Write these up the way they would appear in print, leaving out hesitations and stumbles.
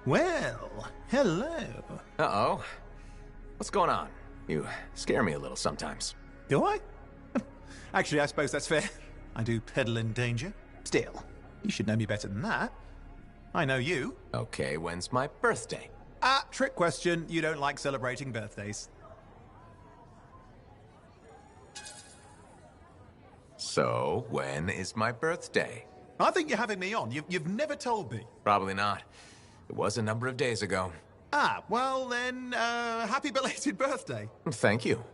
Well, hello. Uh-oh. What's going on? You scare me a little sometimes. Do I? Actually, I suppose that's fair. I do peddle in danger. Still, you should know me better than that. I know you. Okay, when's my birthday? Trick question. You don't like celebrating birthdays. So, when is my birthday? I think you're having me on. You've never told me. Probably not. It was a number of days ago. Well then, happy belated birthday. Thank you.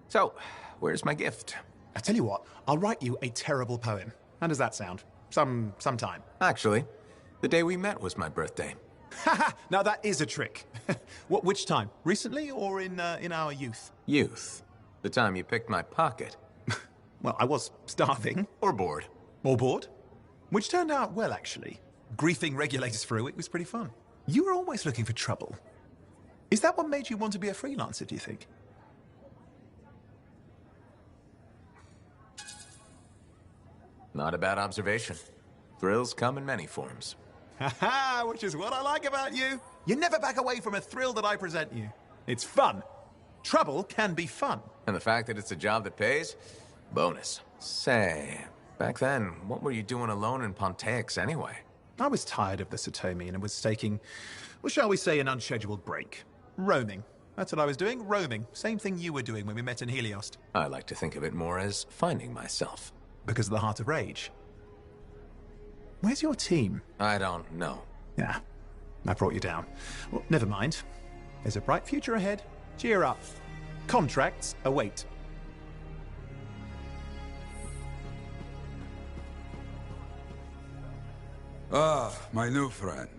So, where's my gift? I tell you what, I'll write you a terrible poem. How does that sound? Sometime. Actually, the day we met was my birthday. Haha, now that is a trick. Which time? Recently or in our youth? Youth. The time you picked my pocket. Well, I was starving. Or bored. Or bored. Which turned out well, actually. Griefing regulators for a week was pretty fun. You were always looking for trouble. Is that what made you want to be a freelancer, do you think? Not a bad observation. Thrills come in many forms. Haha, which is what I like about you. You never back away from a thrill that I present you. It's fun. Trouble can be fun. And the fact that it's a job that pays? Bonus. Say, back then, what were you doing alone in Pontaix anyway? I was tired of the Satomi and was taking, well, shall we say, an unscheduled break. Roaming. That's what I was doing, roaming. Same thing you were doing when we met in Heliost. I like to think of it more as finding myself. Because of the Heart of Rage. Where's your team? I don't know. Yeah, I brought you down. Well, never mind. There's a bright future ahead. Cheer up. Contracts await. Ah, my new friend.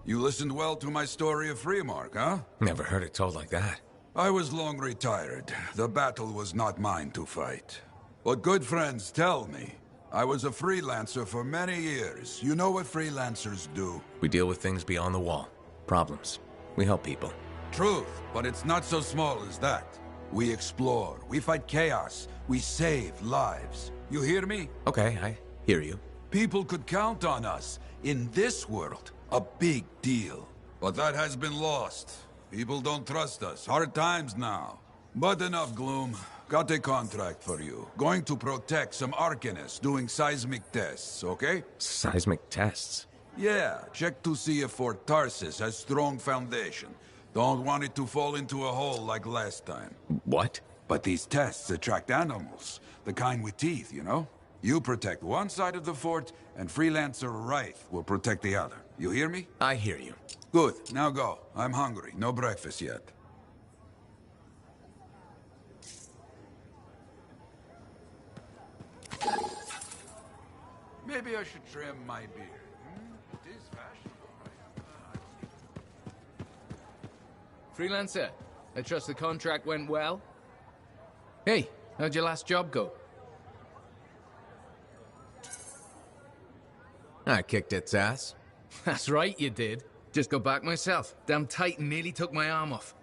You listened well to my story of Freemark, huh? Never heard it told like that. I was long retired. The battle was not mine to fight. But good friends tell me. I was a freelancer for many years. You know what freelancers do? We deal with things beyond the wall. Problems. We help people. Truth, but it's not so small as that. We explore, we fight chaos, we save lives. You hear me? Okay, I hear you. People could count on us. In this world, a big deal. But that has been lost. People don't trust us. Hard times now. But enough gloom. Got a contract for you. Going to protect some Arcanists doing seismic tests, okay? Seismic tests? Yeah, check to see if Fort Tarsis has strong foundation. Don't want it to fall into a hole like last time. What? But these tests attract animals. The kind with teeth, you know? You protect one side of the fort, and Freelancer Wraith will protect the other. You hear me? I hear you. Good. Now go. I'm hungry. No breakfast yet. Maybe I should trim my beard. It is fashionable. Freelancer, I trust the contract went well? Hey, how'd your last job go? I kicked its ass. That's right, you did. Just got back myself. Damn Titan nearly took my arm off.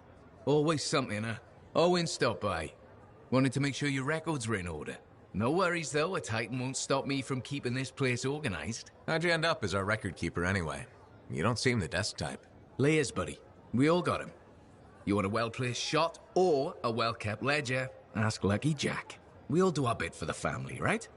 Always something, huh? Owen stopped by. Wanted to make sure your records were in order. No worries, though. A Titan won't stop me from keeping this place organized. How'd you end up as our record keeper anyway? You don't seem the desk type. Layers, buddy. We all got him. You want a well-placed shot or a well-kept ledger? Ask Lucky Jack. We all do our bit for the family, right?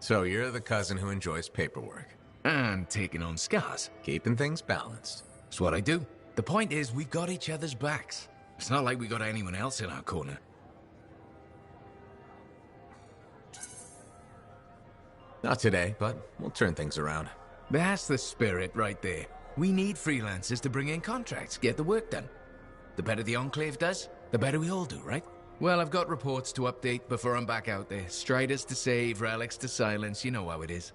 So you're the cousin who enjoys paperwork. And taking on scars. Keeping things balanced. That's what I do. The point is, we've got each other's backs. It's not like we got anyone else in our corner. Not today, but we'll turn things around. That's the spirit right there. We need freelancers to bring in contracts, get the work done. The better the Enclave does, the better we all do, right? Well, I've got reports to update before I'm back out there. Striders to save, relics to silence, you know how it is.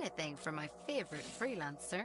anything for my favorite freelancer.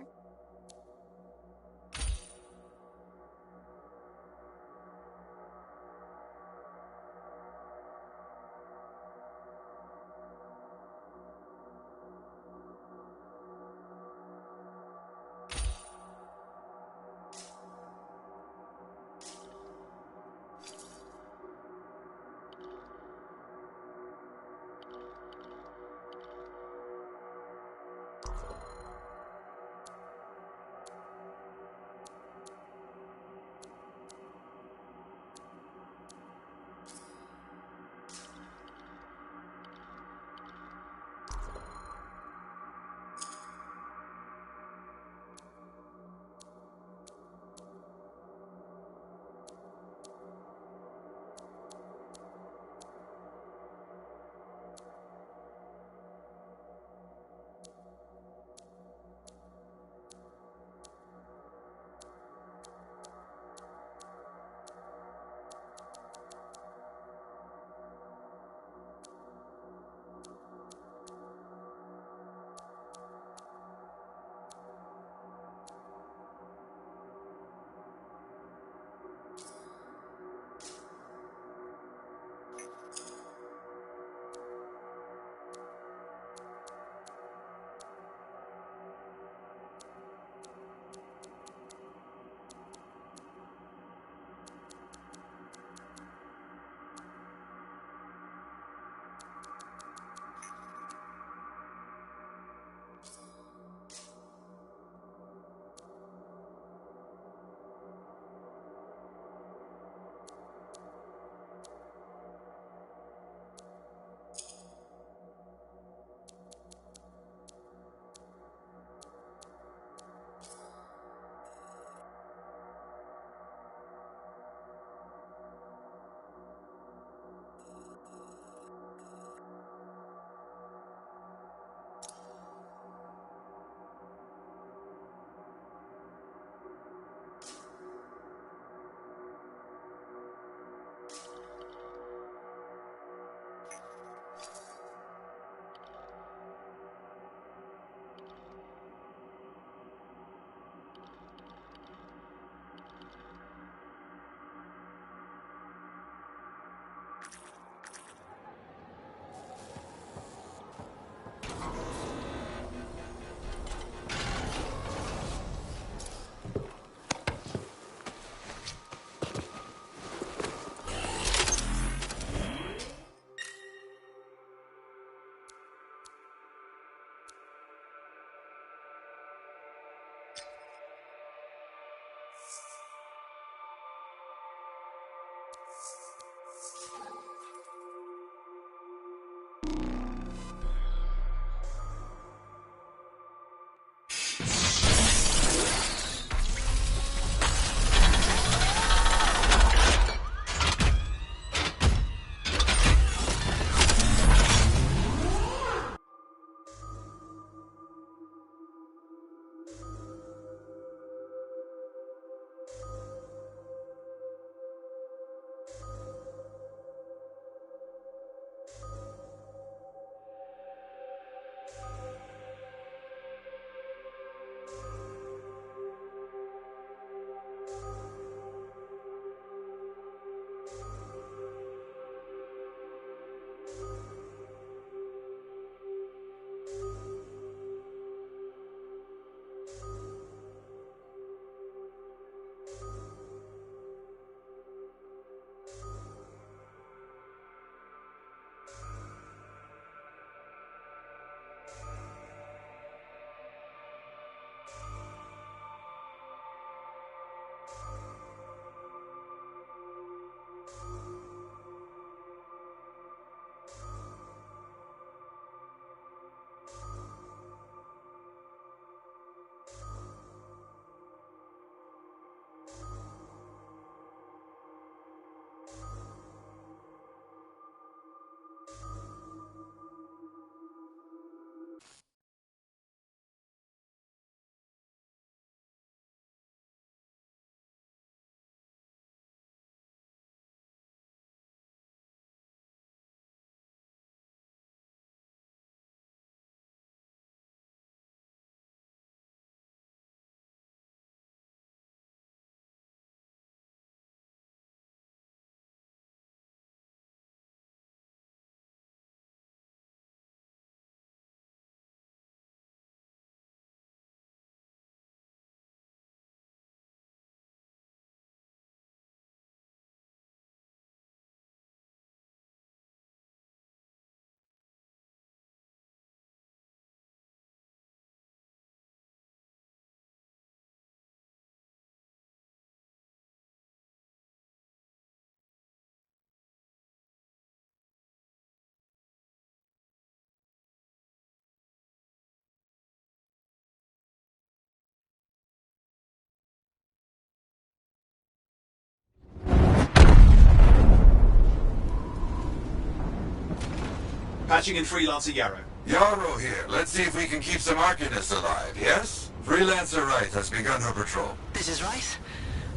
Patching in Freelancer Yarrow. Yarrow here. Let's see if we can keep some Arcanists alive, yes? Freelancer Wright has begun her patrol. This is Wright.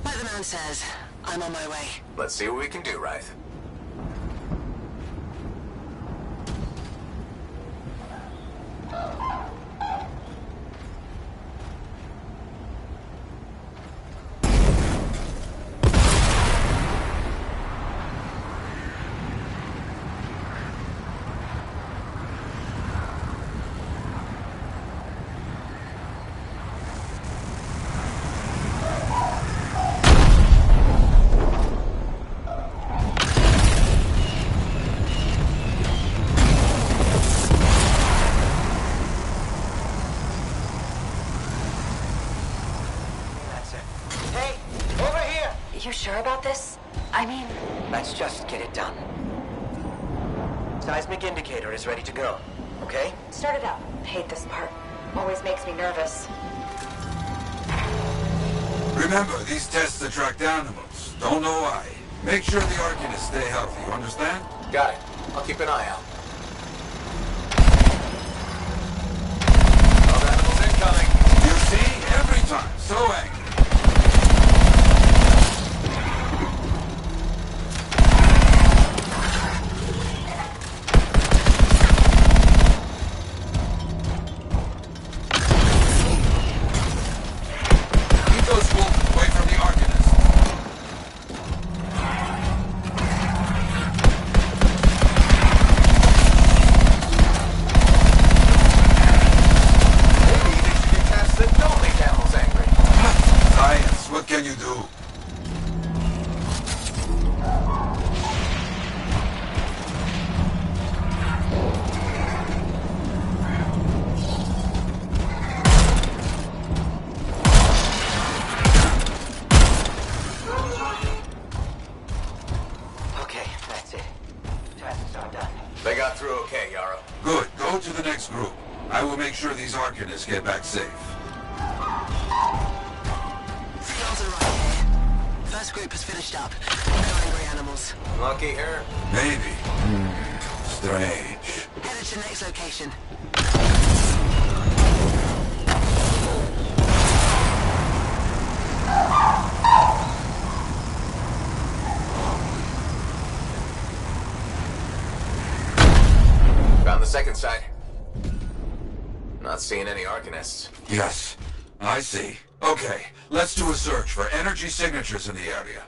Like the man says, I'm on my way. Let's see what we can do, Wraith. You sure about this? I mean... Let's just get it done. Seismic indicator is ready to go, okay? Start it up. Hate this part. Always makes me nervous. Remember, these tests attract animals. Don't know why. Make sure the Arcanists stay healthy, you understand? Got it. I'll keep an eye out. Wild animals incoming. You see? Every time. So angry. They got through okay, Yarrow. Good. Go to the next group. I will make sure these Arcanists get back safe. Freelancer right here. First group has finished up. No angry animals. Lucky her. Maybe. Strange. Headed to next location. Found the second site. Not seeing any Arcanists. Yes, I see. Okay, let's do a search for energy signatures in the area.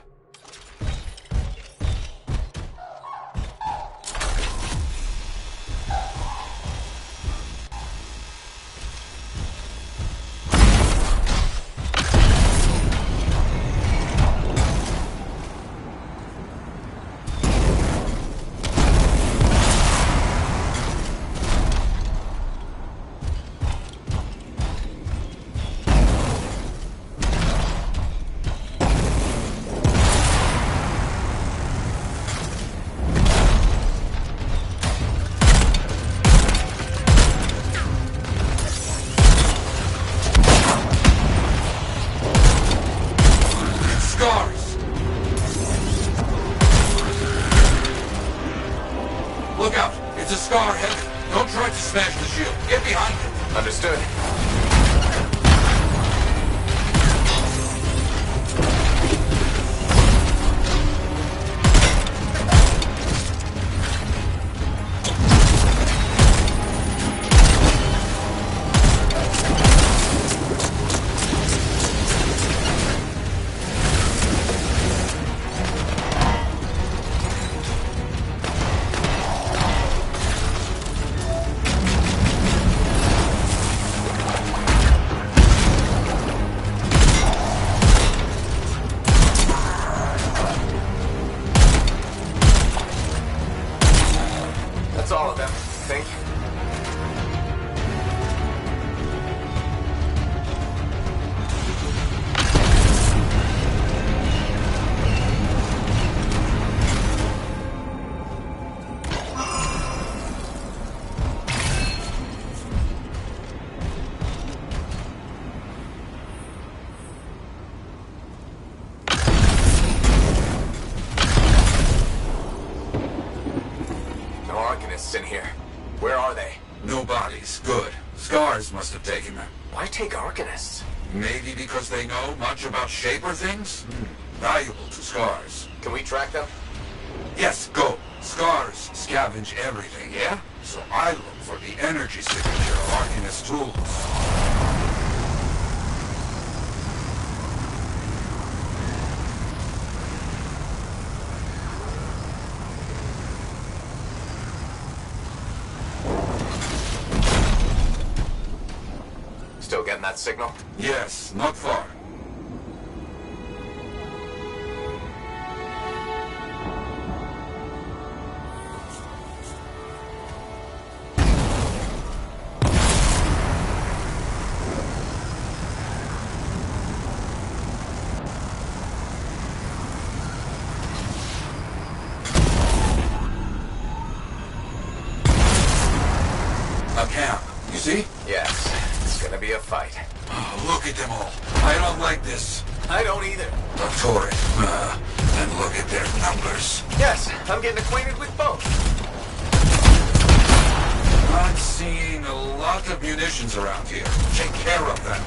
Look out! It's a scar heavy. Don't try to smash the shield. Get behind it. Understood. No bodies. Good. Scars must have taken them. Why take Arcanists? Maybe because they know much about Shaper things? Valuable to Scars. Can we track them? Yes, go. Scars scavenge everything, yeah? So I look for the energy signature of Arcanist tools. Still getting that signal? Yes, not far. A camp, you see? Yes. It's gonna be a fight. Oh, look at them all. I don't like this. I don't either. Torrid. And look at their numbers. Yes, I'm getting acquainted with both. I'm seeing a lot of munitions around here. Take care of them.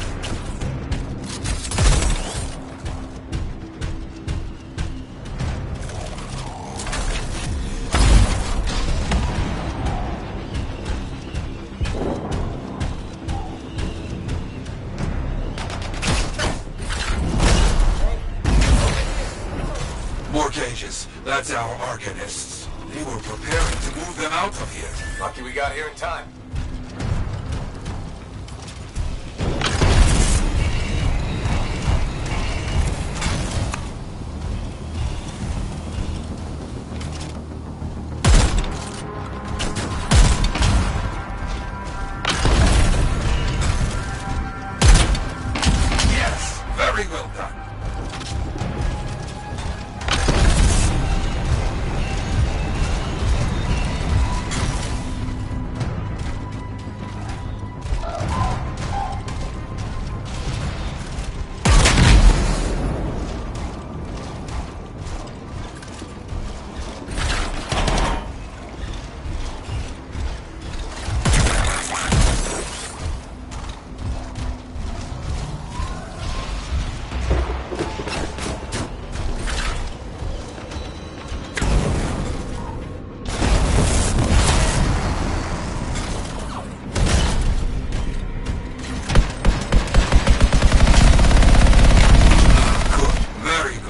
More cages. That's our Arcanists. They were preparing to move them out of here. Lucky we got here in time. Yes, very well done. Very good.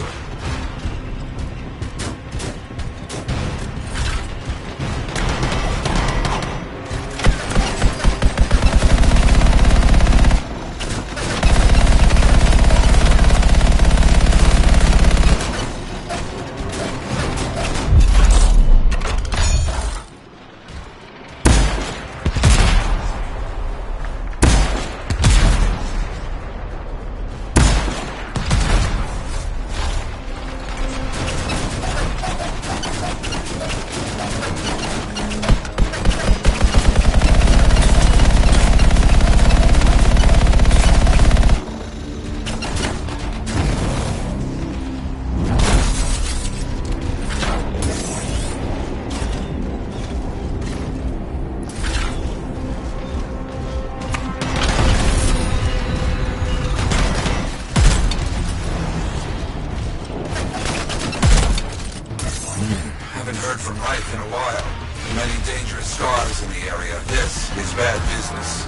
Haven't heard from Reich in a while. Many dangerous scars in the area. This is bad business.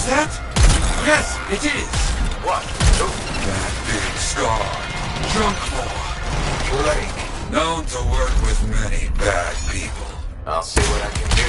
Is that? Yes, it is! What? Who? That big scar. Junkmore. Blake. Known to work with many bad people. I'll see what I can do.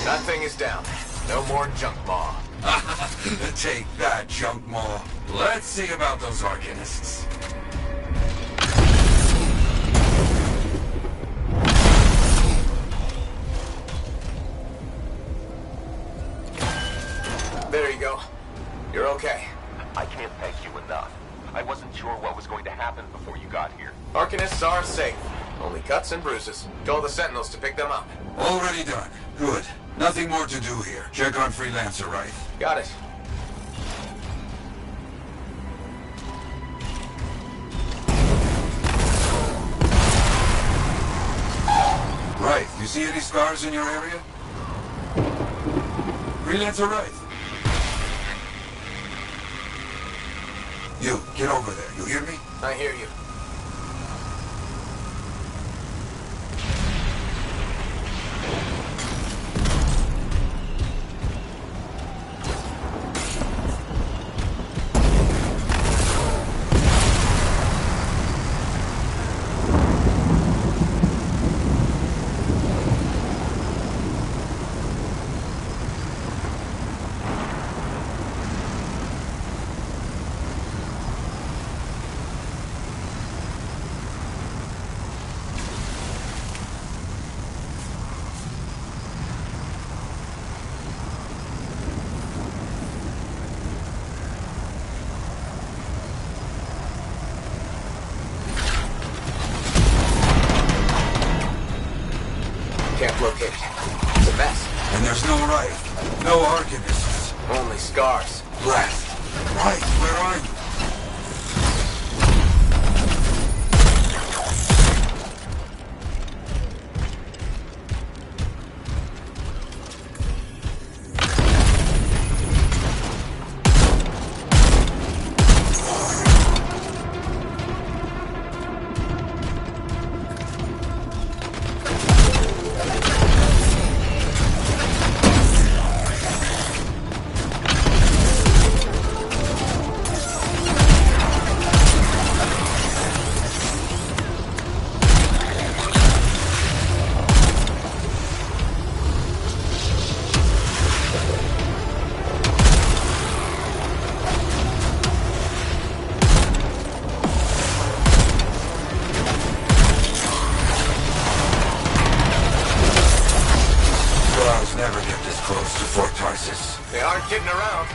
That thing is down. No more junk maw. Take that, Junkmore. Let's see about those Arcanists. There you go. You're okay. I can't thank you enough. I wasn't sure what was going to happen before you got here. Arcanists are safe. Only cuts and bruises. Told the Sentinels to pick them up. Already done. Good. Nothing more to do here. Check on Freelancer, right? Got it. Right. You see any scars in your area? Freelancer, right. You, get over there. You hear me? I hear you. Can't locate it. It's a mess. And there's no right. No Arcanists. Only scars. Left. Right. Where are you? Never get this close to Fort Tarsis. They aren't kidding around.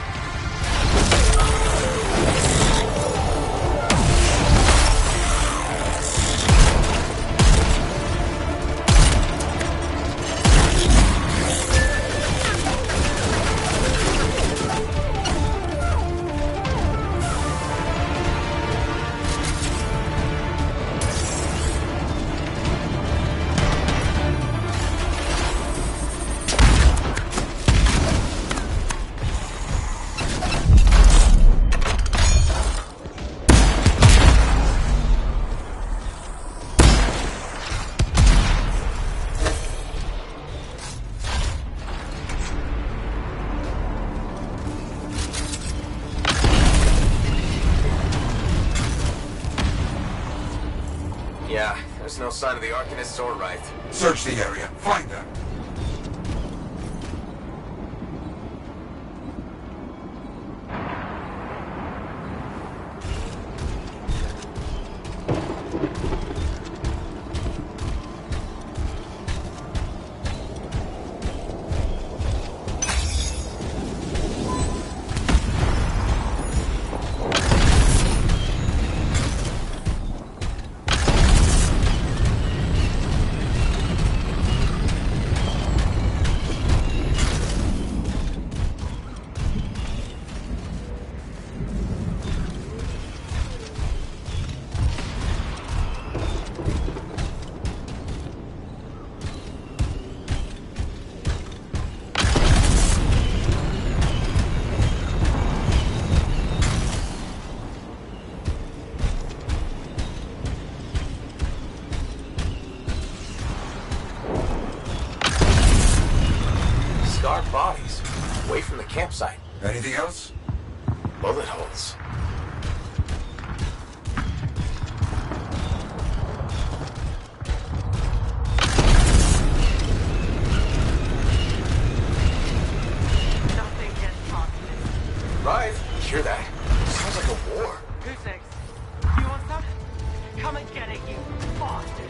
Yeah, there's no sign of the Arcanists or Wraith. Search the area. Find them. bodies. Away from the campsite. Anything else? Bullet holes. Nothing gets past this. Right? Hear that? Sounds like a war. Who's next? You want some? Come and get it, you bastard.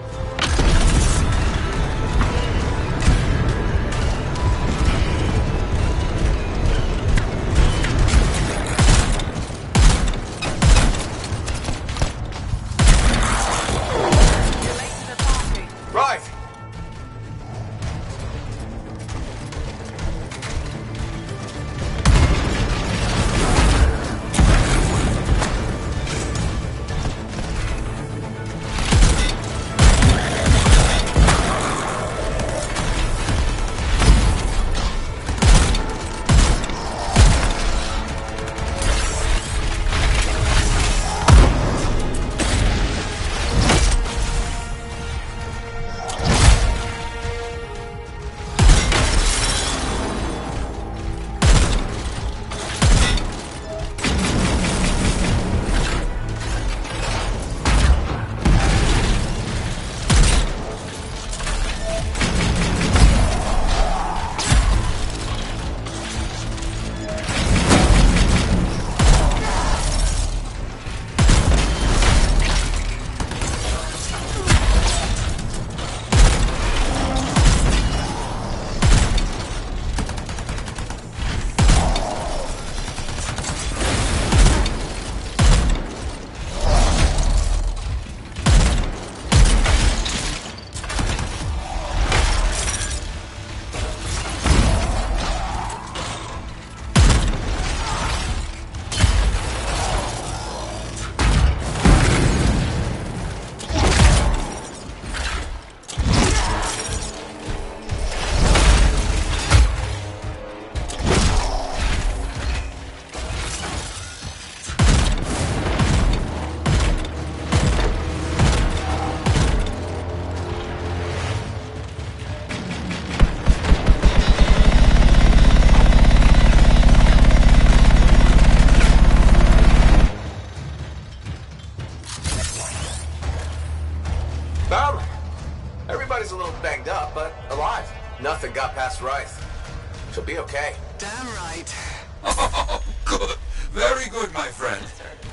You're late to the party. Right! Found her. Everybody's a little banged up, but alive. Nothing got past Rythe. She'll be okay. Damn right. Oh, good. Very good, my friend.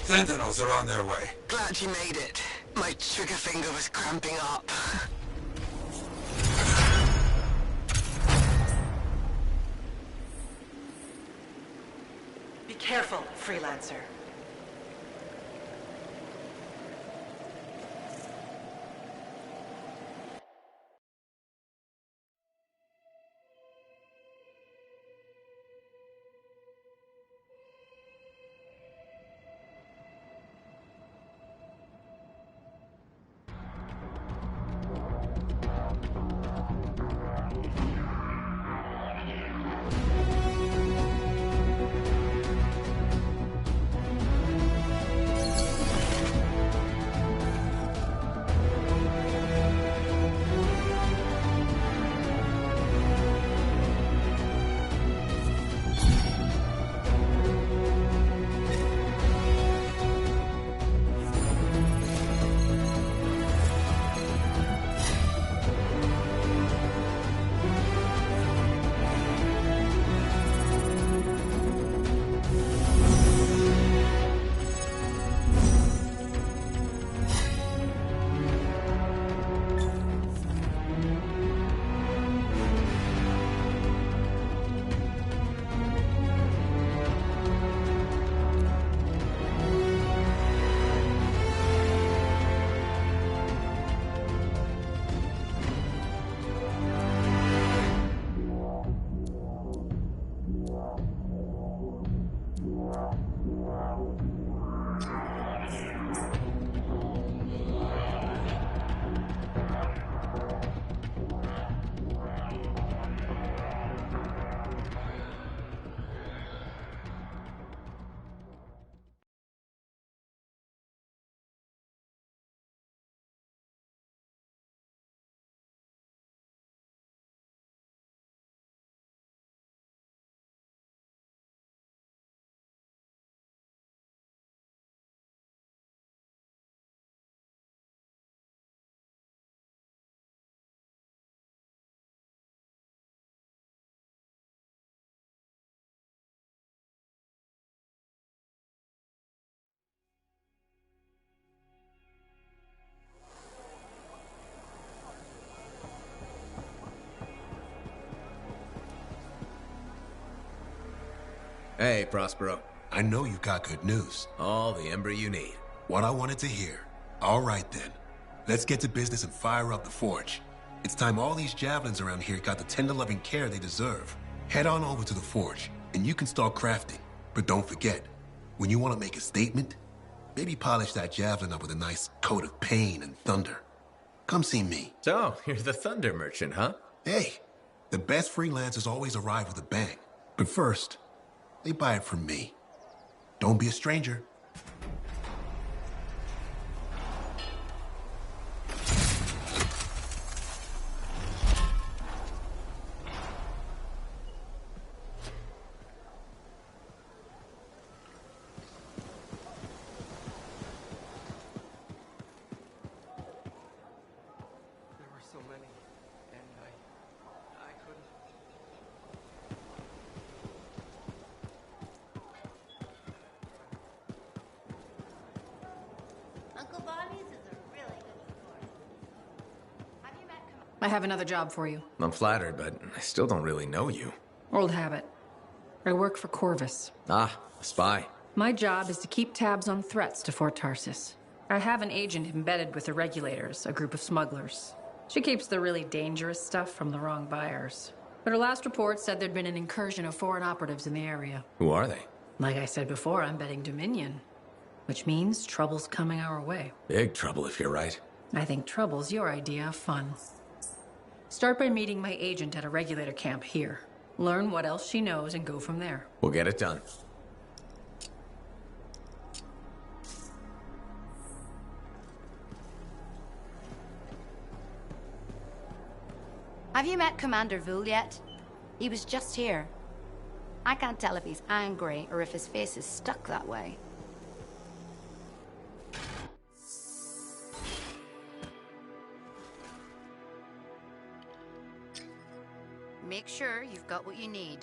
Sentinels are on their way. Glad you made it. My trigger finger was cramping up. Be careful, freelancer. Hey, Prospero. I know you got good news. All the ember you need. What I wanted to hear. All right, then. Let's get to business and fire up the forge. It's time all these javelins around here got the tender loving care they deserve. Head on over to the forge, and you can start crafting. But don't forget, when you want to make a statement, maybe polish that javelin up with a nice coat of pain and thunder. Come see me. So, you're the thunder merchant, huh? Hey, the best freelancers always arrive with a bang. But first, they buy it from me. Don't be a stranger. I have another job for you. I'm flattered, but I still don't really know you. Old habit. I work for Corvus. Ah, a spy. My job is to keep tabs on threats to Fort Tarsis. I have an agent embedded with the Regulators, a group of smugglers. She keeps the really dangerous stuff from the wrong buyers. But her last report said there'd been an incursion of foreign operatives in the area. Who are they? Like I said before, I'm betting Dominion. Which means trouble's coming our way. Big trouble if you're right. I think trouble's your idea of fun. Start by meeting my agent at a Regulator camp here. Learn what else she knows and go from there. We'll get it done. Have you met Commander Vul yet? He was just here. I can't tell if he's angry or if his face is stuck that way. Make sure you've got what you need.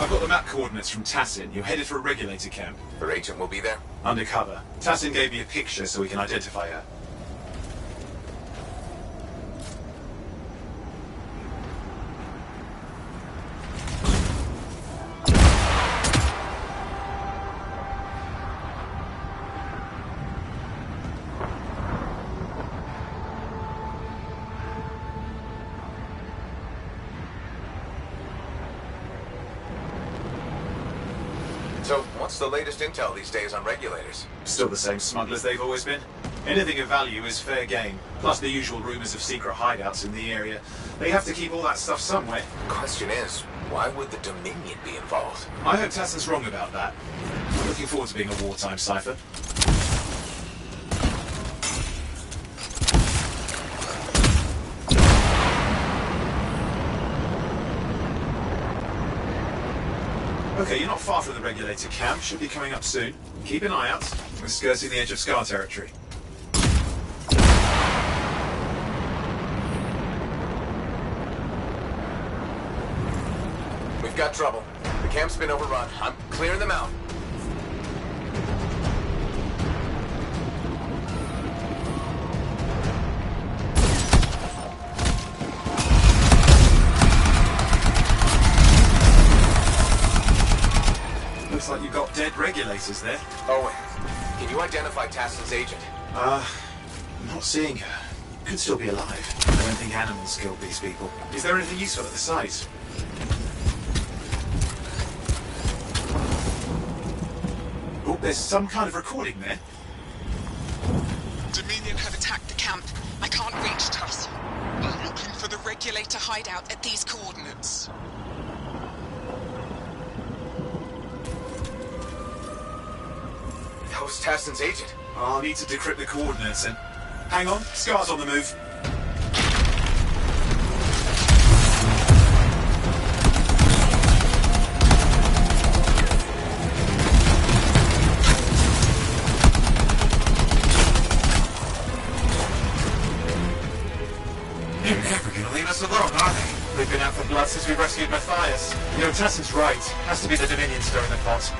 I've got the map coordinates from Tassin. You're headed for a regulator camp. Her agent will be there? Undercover. Tassin gave me a picture so we can identify her. So, what's the latest intel these days on regulators? Still the same smugglers they've always been. Anything of value is fair game, plus the usual rumors of secret hideouts in the area. They have to keep all that stuff somewhere. Question is, why would the Dominion be involved? I hope Tassin's wrong about that. I'm looking forward to being a wartime cipher. Okay, you're not far from the regulator camp. Should be coming up soon. Keep an eye out. We're skirting the edge of Scar territory. We've got trouble. The camp's been overrun. I'm clearing them out. Looks like you've got dead regulators there. Owen, can you identify Tassin's agent? I'm not seeing her. Could still be alive. I don't think animals killed these people. Is there anything useful at the site? Oh, there's some kind of recording there. Dominion have attacked the camp. I can't reach Tuss. I'm looking for the regulator hideout at these coordinates. That was Tassin's agent. I'll need to decrypt the coordinates and... Hang on, Scar's on the move. They're never gonna leave us alone, are they? They've been out for blood since we rescued Matthias. You know, Tassin's right. Has to be the Dominion stirring the pot.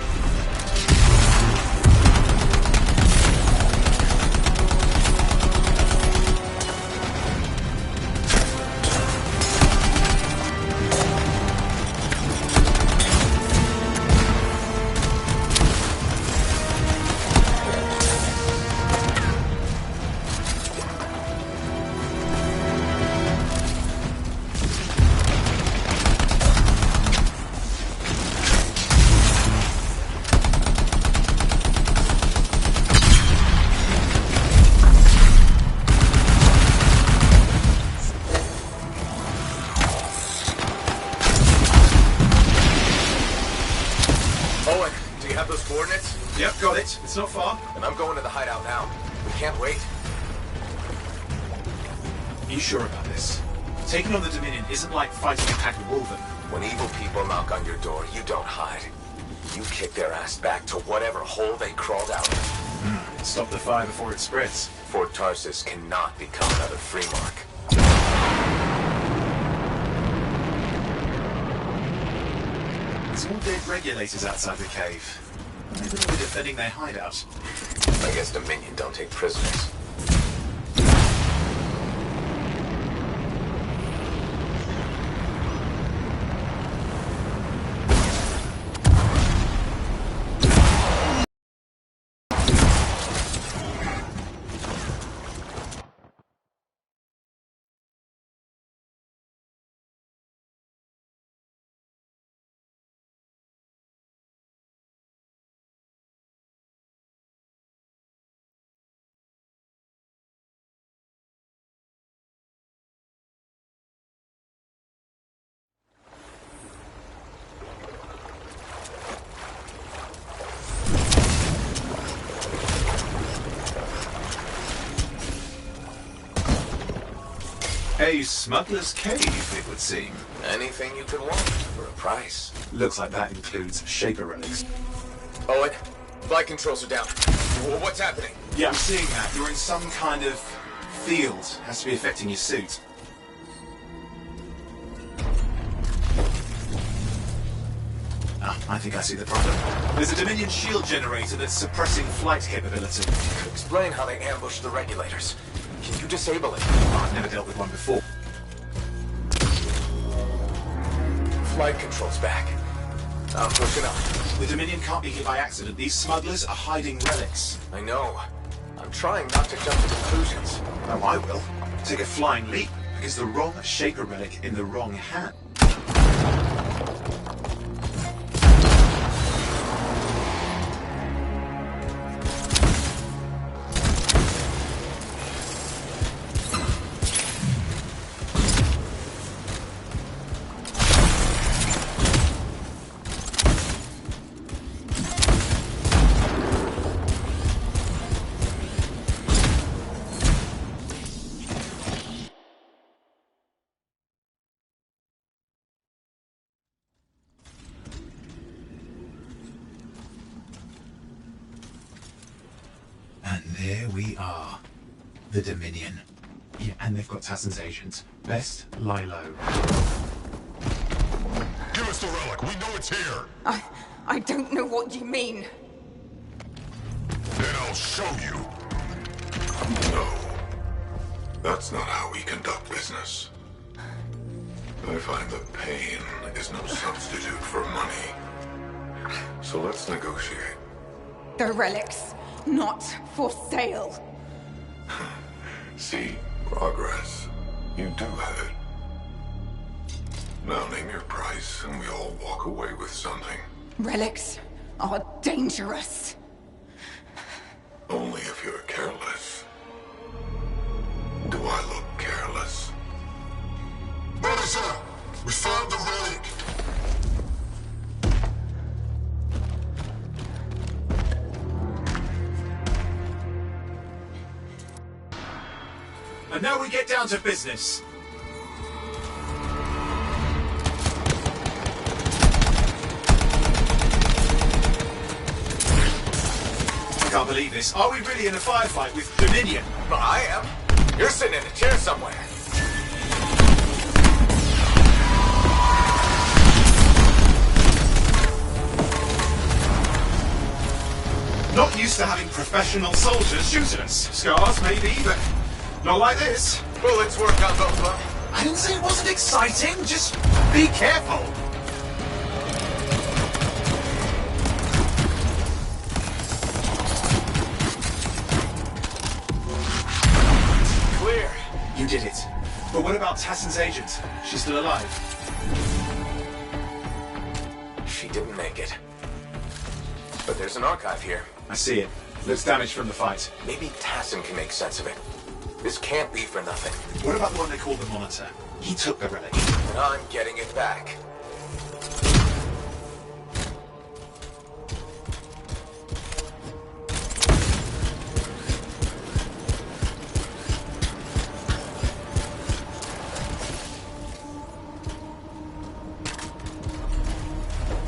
Owen, do you have those coordinates? Yep, got it. It's not far. And I'm going to the hideout now. We can't wait. Are you sure about this? Taking on the Dominion isn't like fighting a pack of wolven. When evil people knock on your door, you don't hide. You kick their ass back to whatever hole they crawled out of. Stop the fire before it spreads. Fort Tarsus cannot become another free mark. There's more dead regulators outside the cave. Maybe they're defending their hideout. I guess Dominion don't take prisoners. A smuggler's cave, it would seem. Anything you could want for a price. Looks like that includes Shaper relics. Owen, flight controls are down. What's happening? Yeah, I'm seeing that. You're in some kind of field. Has to be affecting your suit. I think I see the problem. There's a Dominion shield generator that's suppressing flight capability. Explain how they ambushed the regulators. Can you disable it? I've never dealt with one before. Flight control's back. I'm pushing up. The Dominion can't be hit by accident. These smugglers are hiding relics. I know. I'm trying not to jump to conclusions. Oh, I will. Take a flying leap, because the wrong Shaper relic in the wrong hand. And there we are. The Dominion. Yeah, and they've got Tassin's agent. Best lie low. Give us the relic. We know it's here. I don't know what you mean. Then I'll show you. No. That's not how we conduct business. I find that pain is no substitute for money. So let's negotiate. The relic's not for sale. See, progress. You do have it. Now name your price and we all walk away with something. Relics are dangerous. Only if you're careless. Do I look careless? Officer, we found the relic. And now we get down to business. I can't believe this. Are we really in a firefight with Dominion? Well, I am. You're sitting in a chair somewhere. Not used to having professional soldiers shoot at us. Scars, maybe, but not like this. Bullets work on both of them. I didn't say it wasn't exciting. Just be careful. Clear. You did it. But what about Tassin's agent? She's still alive. She didn't make it. But there's an archive here. I see it. Looks damaged from the fight. Maybe Tassin can make sense of it. This can't be for nothing. What about the one they called the Monitor? He took the relic. And I'm getting it back.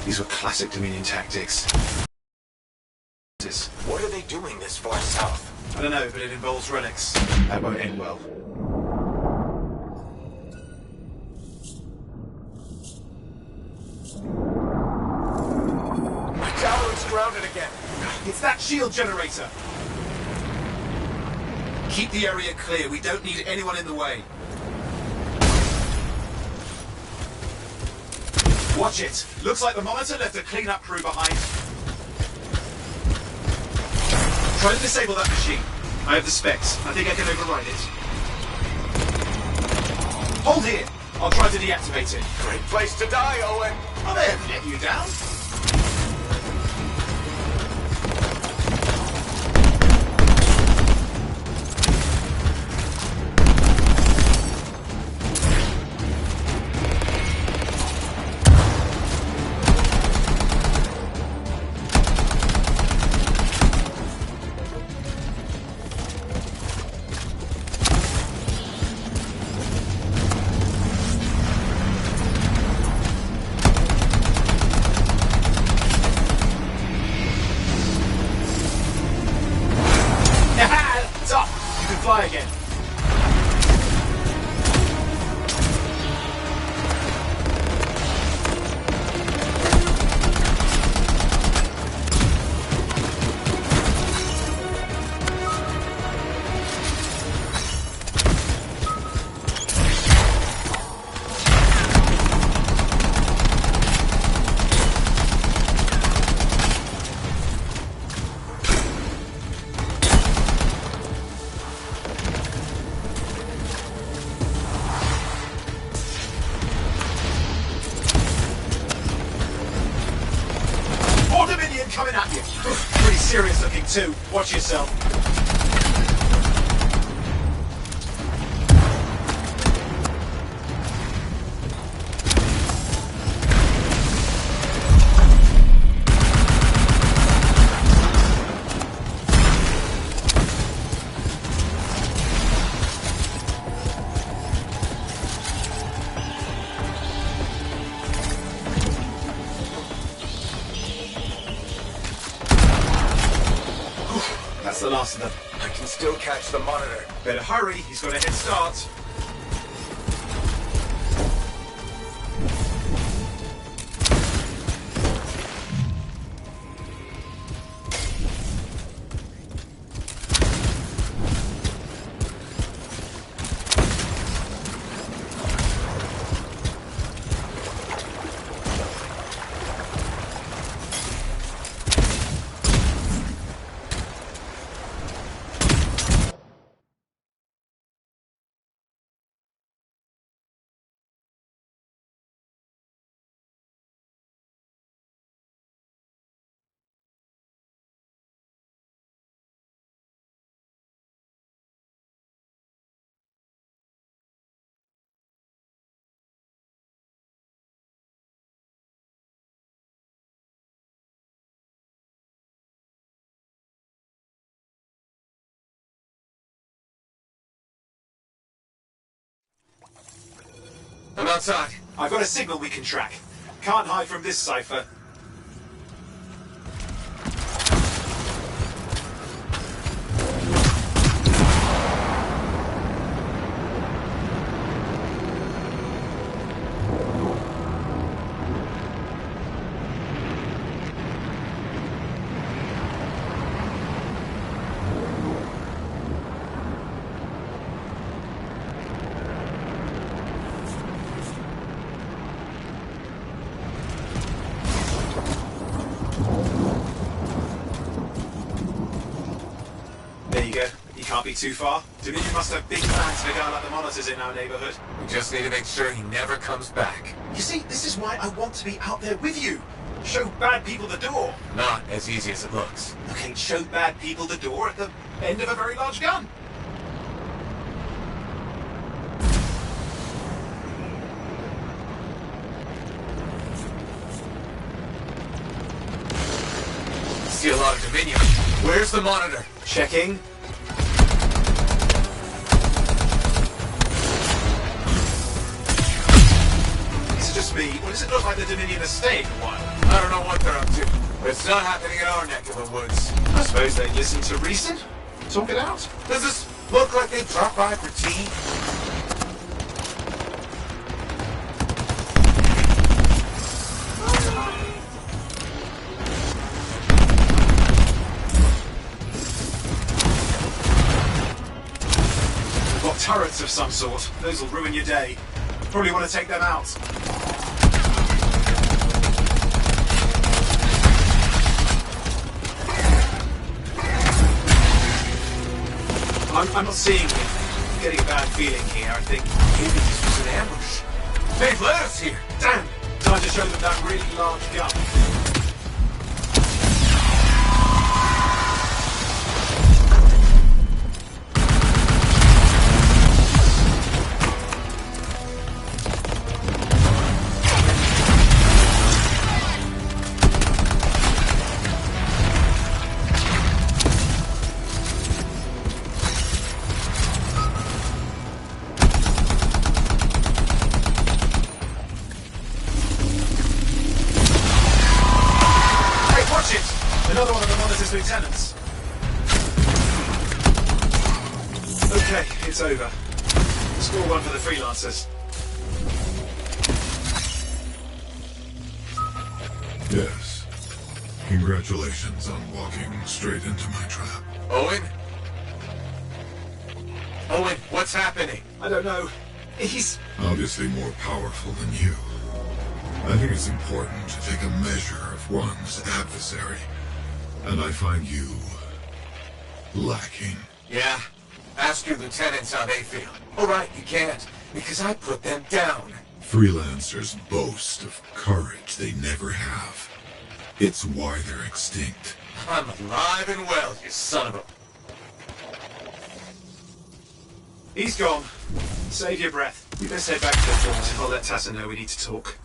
These were classic Dominion tactics. What are they doing this far south? I don't know, but it involves relics. That won't end well. My tower is grounded again. It's that shield generator. Keep the area clear. We don't need anyone in the way. Watch it. Looks like the Monitor left a cleanup crew behind. Try to disable that machine. I have the specs. I think I can override it. Hold here. I'll try to deactivate it. Great place to die, Owen. I may have let you down. Fly again. Coming at you. Pretty serious looking too. Watch yourself. That's the last of them. I can still catch the monitor. Better hurry, he's got a head start. I'm outside. I've got a signal we can track. Can't hide from this cipher. There you go. You can't be too far. Dominion must have big plans for a guy like the monitors in our neighborhood. We just need to make sure he never comes back. You see, this is why I want to be out there with you. Show bad people the door. Not as easy as it looks. Okay, show bad people the door at the end of a very large gun. See a lot of Dominion. Where's the monitor? Checking. Is it just me, or does it look like the Dominion are staying a while? I don't know what they're up to, but it's not happening in our neck of the woods. I suppose they listen to reason. Talk it out. Does this look like they dropped by for tea? Got turrets of some sort. Those will ruin your day. Probably want to take them out. I'm not seeing it. I'm getting a bad feeling here, I think. Maybe this was an ambush. They've led us here. Damn! Time to show them that really large gun. Another one of the monitor's lieutenants. Okay, it's over. Score one for the freelancers. Yes. Congratulations on walking straight into my trap. Owen? Owen, what's happening? I don't know. He's Obviously more powerful than you. I think it's important to take a measure of one's adversary. And I find you lacking. Yeah? Ask your lieutenants how they feel. All right, you can't, because I put them down. Freelancers boast of courage they never have. It's why they're extinct. I'm alive and well, you son of a... He's gone. Save your breath. We best head back to the fort. I'll let Tassa know we need to talk.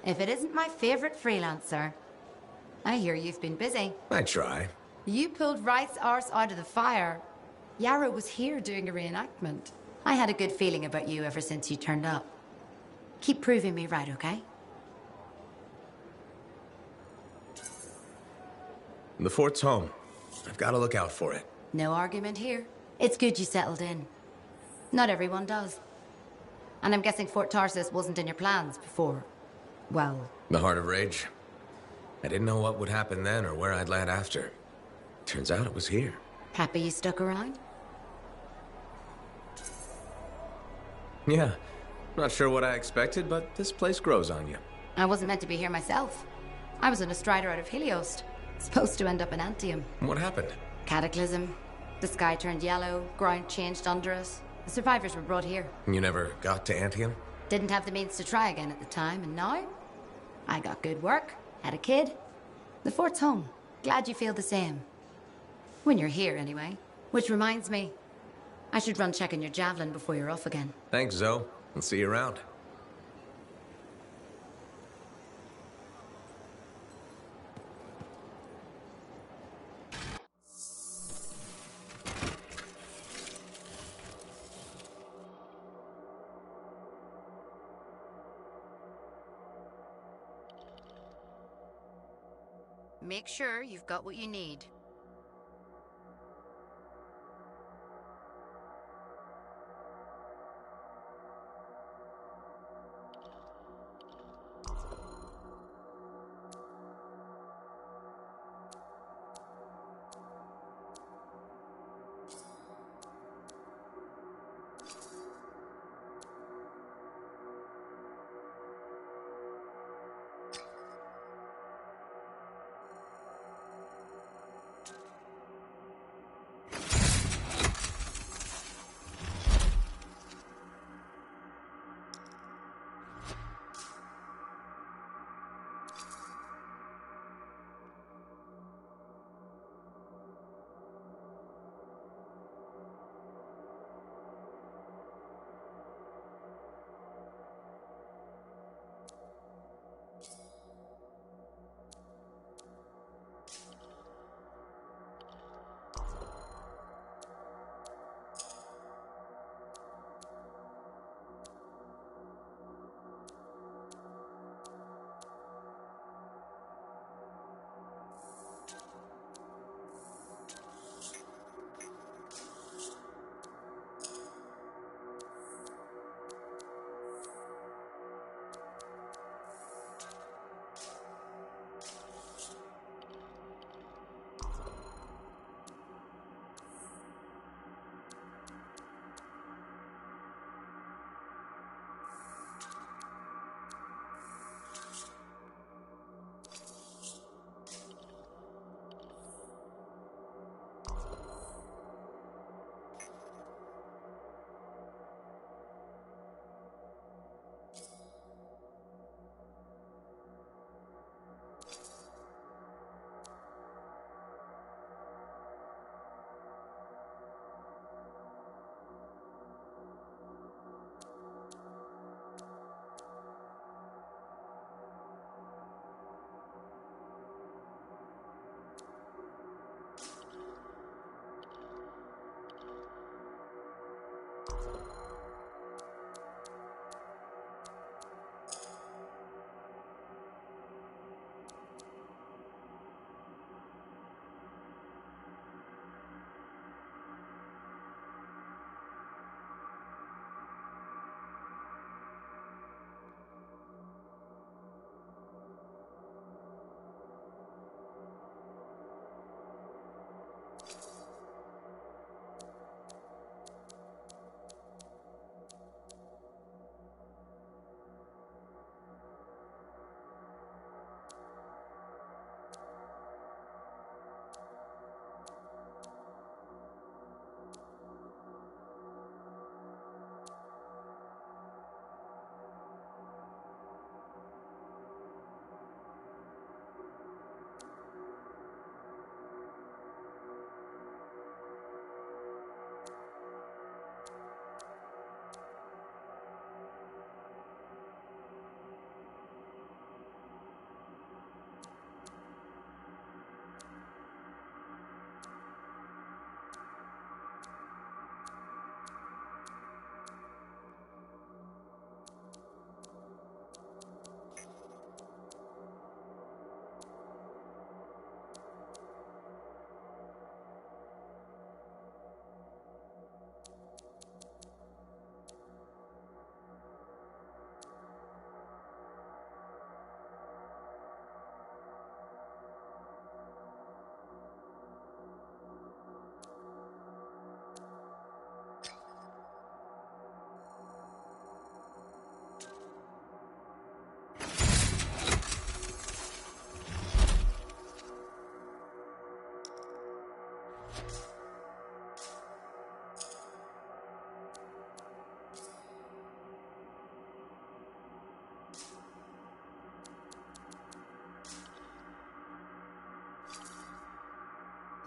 If it isn't my favorite freelancer. I hear you've been busy. I try. You pulled Wright's arse out of the fire. Yarrow was here doing a reenactment. I had a good feeling about you ever since you turned up. Keep proving me right, okay? The fort's home. I've got to look out for it. No argument here. It's good you settled in. Not everyone does. And I'm guessing Fort Tarsus wasn't in your plans before. Well... The Heart of Rage. I didn't know what would happen then or where I'd land after. Turns out it was here. Happy you stuck around? Yeah. Not sure what I expected, but this place grows on you. I wasn't meant to be here myself. I was on a strider out of Helios. Supposed to end up in Anthem. What happened? Cataclysm. The sky turned yellow, ground changed under us. The survivors were brought here. You never got to Anthem? Didn't have the means to try again at the time, and now? I got good work, had a kid. The fort's home. Glad you feel the same. When you're here, anyway. Which reminds me, I should run check on your javelin before you're off again. Thanks, Zoe. I'll see you around. Make sure you've got what you need.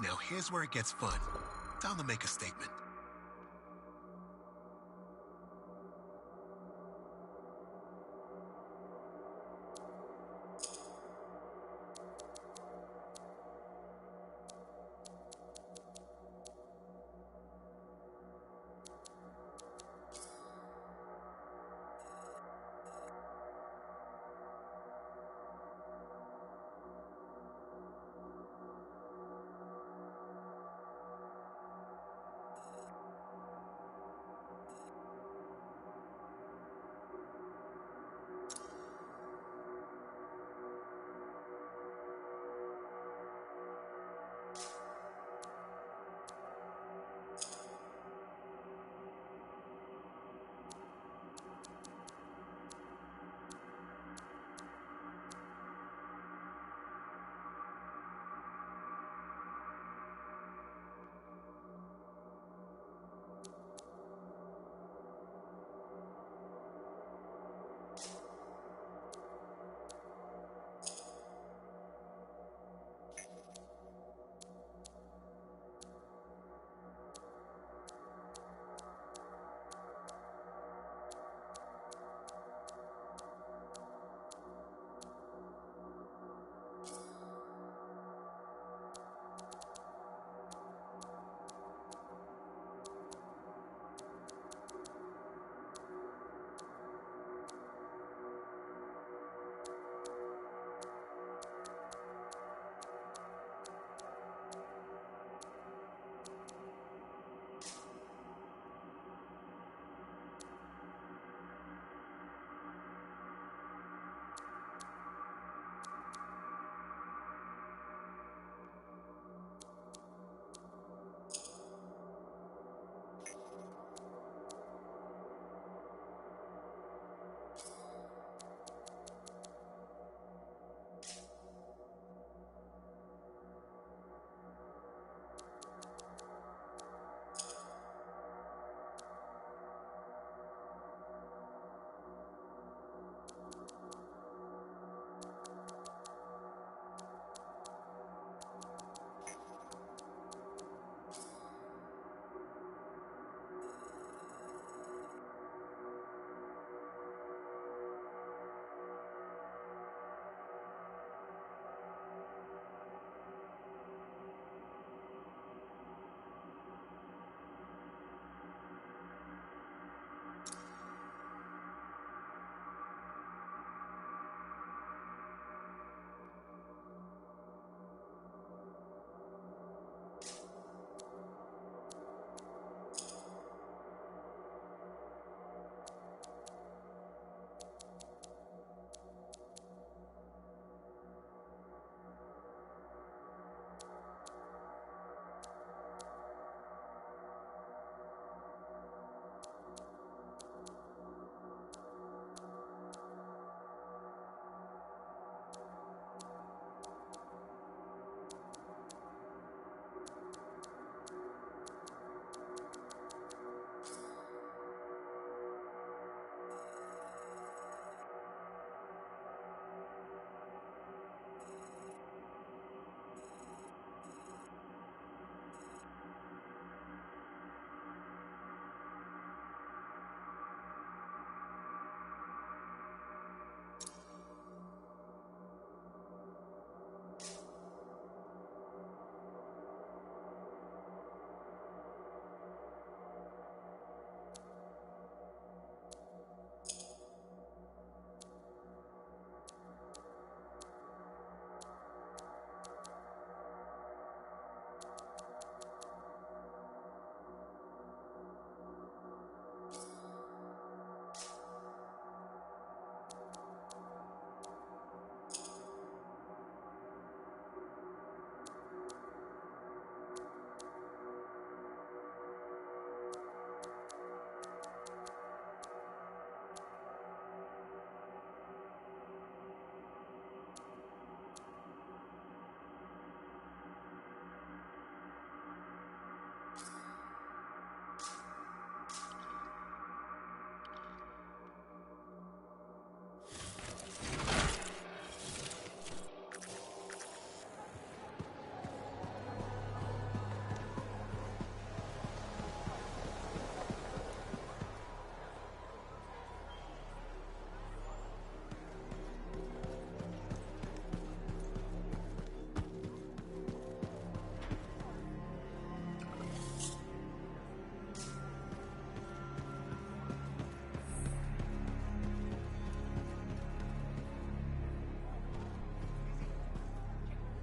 Now here's where it gets fun. Time to make a statement.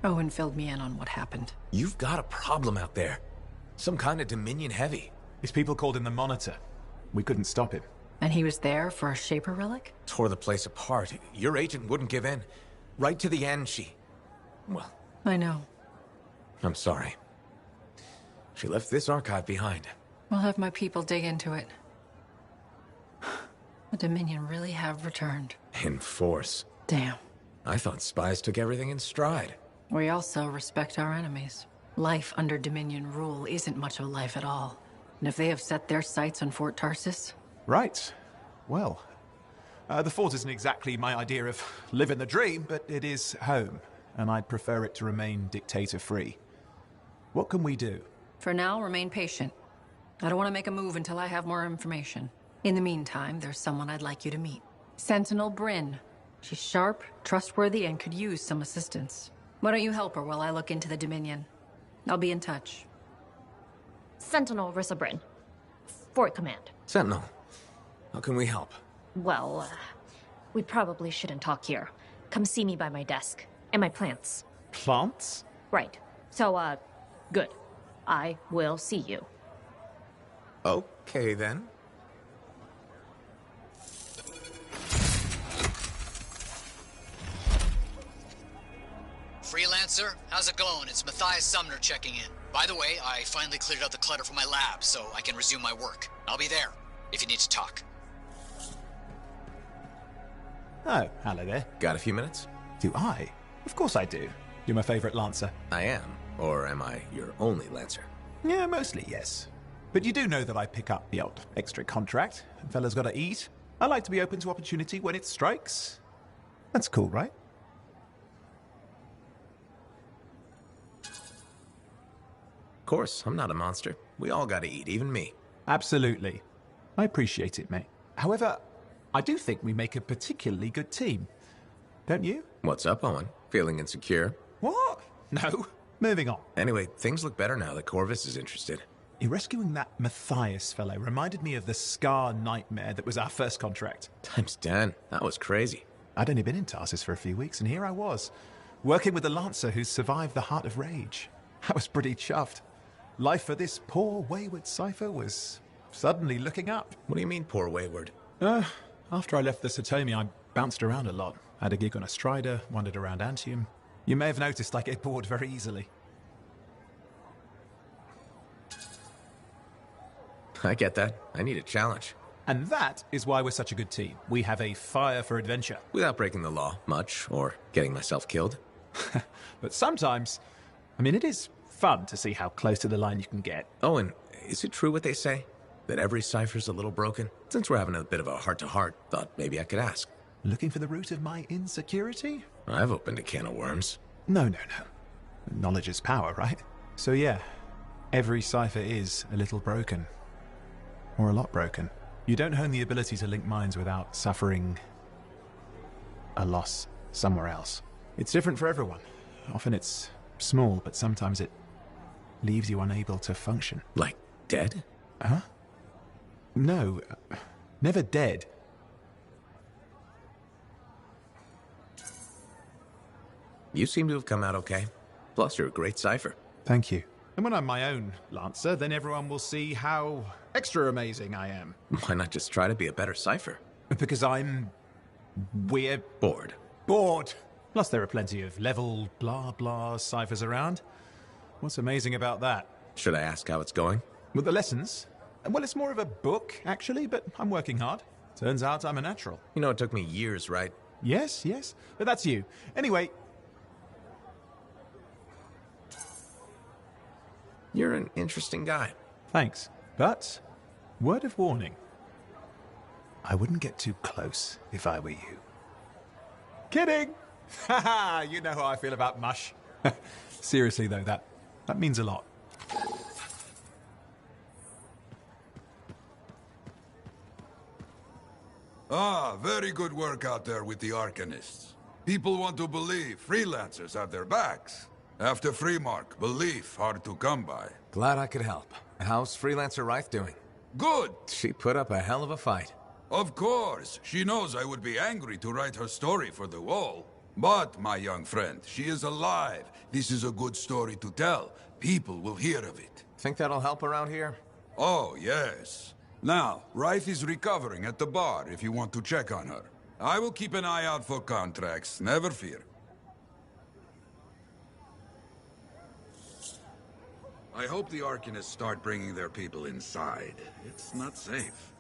Owen filled me in on what happened. You've got a problem out there. Some kind of Dominion heavy. His people called him the Monitor. We couldn't stop him. And he was there for a Shaper relic? Tore the place apart. Your agent wouldn't give in. Right to the end, well... I know. I'm sorry. She left this archive behind. We'll have my people dig into it. The Dominion really have returned. In force. Damn. I thought spies took everything in stride. We also respect our enemies. Life under Dominion rule isn't much of a life at all. And if they have set their sights on Fort Tarsis... Right. Well, the fort isn't exactly my idea of living the dream, but it is home, and I'd prefer it to remain dictator-free. What can we do? For now, remain patient. I don't want to make a move until I have more information. In the meantime, there's someone I'd like you to meet. Sentinel Bryn. She's sharp, trustworthy, and could use some assistance. Why don't you help her while I look into the Dominion? I'll be in touch. Sentinel Rissa Bryn. Fort Command. Sentinel, how can we help? Well, we probably shouldn't talk here. Come see me by my desk. And my plants. Plants? Right. So, good. I will see you. Okay, then. Freelancer, how's it going? It's Matthias Sumner checking in. By the way, I finally cleared out the clutter from my lab, so I can resume my work. I'll be there, if you need to talk. Oh, hello there. Got a few minutes? Do I? Of course I do. You're my favorite Lancer. I am. Or am I your only Lancer? Yeah, mostly, yes. But you do know that I pick up the odd extra contract, and fellas gotta eat. I like to be open to opportunity when it strikes. That's cool, right? Of course, I'm not a monster. We all gotta eat, even me. Absolutely. I appreciate it, mate. However, I do think we make a particularly good team. Don't you? What's up, Owen? Feeling insecure? What? No. Moving on. Anyway, things look better now that Corvus is interested. You're rescuing that Matthias fellow reminded me of the Scar nightmare that was our first contract. Times 10. That was crazy. I'd only been in Tarsis for a few weeks, and here I was, working with the Lancer who survived the Heart of Rage. I was pretty chuffed. Life for this poor, wayward cipher was suddenly looking up. What do you mean, poor wayward? After I left the Satomi, I bounced around a lot. Had a gig on a Strider, wandered around Anthem. You may have noticed I get bored very easily. I get that. I need a challenge. And that is why we're such a good team. We have a fire for adventure. Without breaking the law, much, or getting myself killed. But sometimes, it is fun to see how close to the line you can get. Oh, and is it true what they say? That every cipher's a little broken? Since we're having a bit of a heart-to-heart, thought maybe I could ask. Looking for the root of my insecurity? I've opened a can of worms. No. Knowledge is power, right? So yeah, every cipher is a little broken. Or a lot broken. You don't hone the ability to link minds without suffering a loss somewhere else. It's different for everyone. Often it's small, but sometimes it leaves you unable to function. Like dead? Huh? No, never dead. You seem to have come out okay. Plus, you're a great cipher. Thank you. And when I'm my own Lancer, then everyone will see how extra amazing I am. Why not just try to be a better cipher? Because we're bored. Bored! Plus there are plenty of level blah blah ciphers around. What's amazing about that? Should I ask how it's going? With the lessons? Well, it's more of a book, actually, but I'm working hard. Turns out I'm a natural. You know, it took me years, right? Yes, but that's you. Anyway... You're an interesting guy. Thanks. But, word of warning. I wouldn't get too close if I were you. Kidding! Haha, you know how I feel about mush. Seriously though, that means a lot. Very good work out there with the Arcanists. People want to believe freelancers have their backs. After Freemark, belief hard to come by. Glad I could help. How's Freelancer Reith doing? Good! She put up a hell of a fight. Of course. She knows I would be angry to write her story for the wall. But, my young friend, she is alive. This is a good story to tell. People will hear of it. Think that'll help around here? Oh, yes. Now, Rife is recovering at the bar if you want to check on her. I will keep an eye out for contracts, never fear. I hope the Arcanists start bringing their people inside. It's not safe.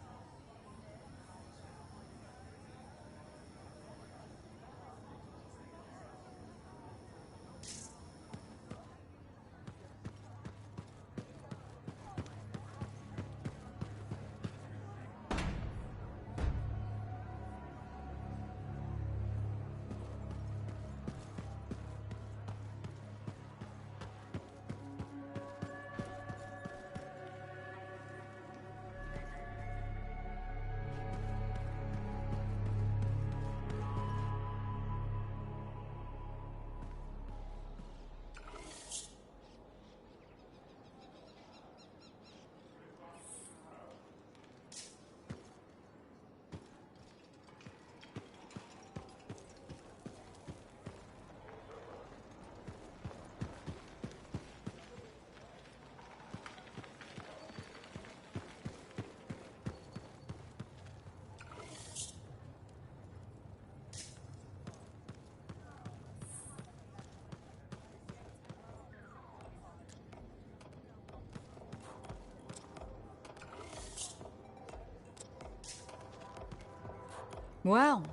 Well,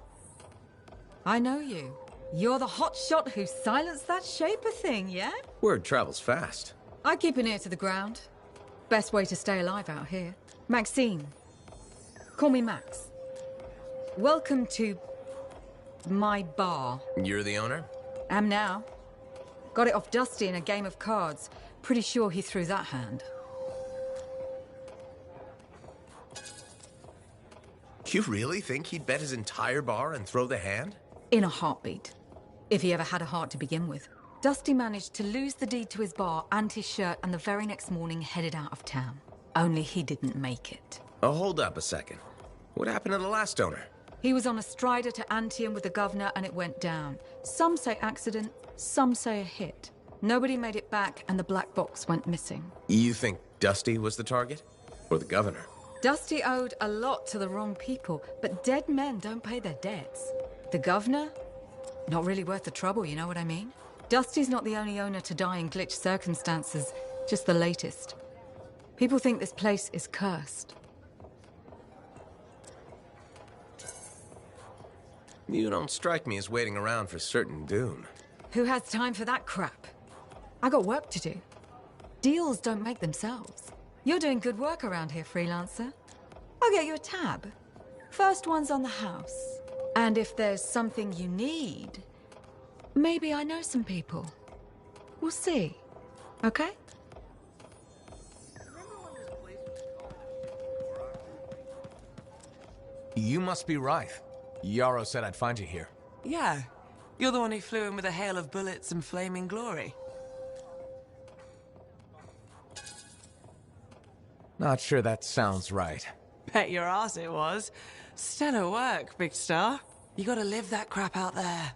I know you. You're the hotshot who silenced that Shaper thing, yeah? Word travels fast. I keep an ear to the ground. Best way to stay alive out here. Maxine. Call me Max. Welcome to my bar. You're the owner? Am now. Got it off Dusty in a game of cards. Pretty sure he threw that hand. You really think he'd bet his entire bar and throw the hand? In a heartbeat. If he ever had a heart to begin with. Dusty managed to lose the deed to his bar and his shirt, and the very next morning headed out of town. Only he didn't make it. Oh, hold up a second. What happened to the last owner? He was on a strider to Anthem with the governor and it went down. Some say accident, some say a hit. Nobody made it back and the black box went missing. You think Dusty was the target? Or the governor? Dusty owed a lot to the wrong people, but dead men don't pay their debts. The governor? Not really worth the trouble, you know what I mean? Dusty's not the only owner to die in glitched circumstances, just the latest. People think this place is cursed. You don't strike me as waiting around for certain doom. Who has time for that crap? I got work to do. Deals don't make themselves. You're doing good work around here, freelancer. I'll get you a tab. First one's on the house. And if there's something you need, maybe I know some people. We'll see. Okay? You must be Rife. Yarrow said I'd find you here. Yeah. You're the one who flew in with a hail of bullets and flaming glory. Not sure that sounds right. Bet your ass it was. Stellar work, big star. You gotta live that crap out there.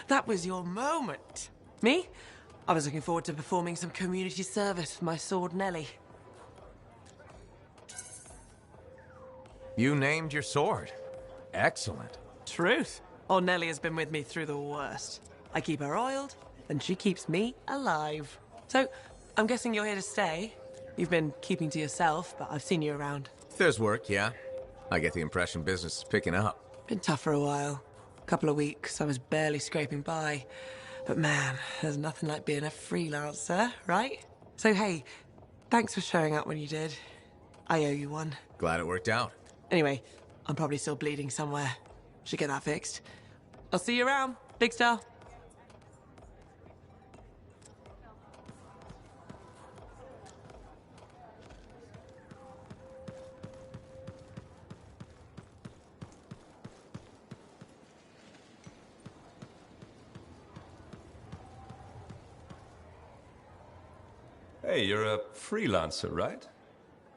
That was your moment. Me? I was looking forward to performing some community service for my sword Nelly. You named your sword. Excellent. Truth. Old Nelly has been with me through the worst. I keep her oiled, and she keeps me alive. So, I'm guessing you're here to stay. You've been keeping to yourself, but I've seen you around. There's work, yeah. I get the impression business is picking up. Been tough for a while. Couple of weeks, I was barely scraping by. But man, there's nothing like being a freelancer, right? So hey, thanks for showing up when you did. I owe you one. Glad it worked out. Anyway, I'm probably still bleeding somewhere. Should get that fixed. I'll see you around, big star. Hey, you're a freelancer, right?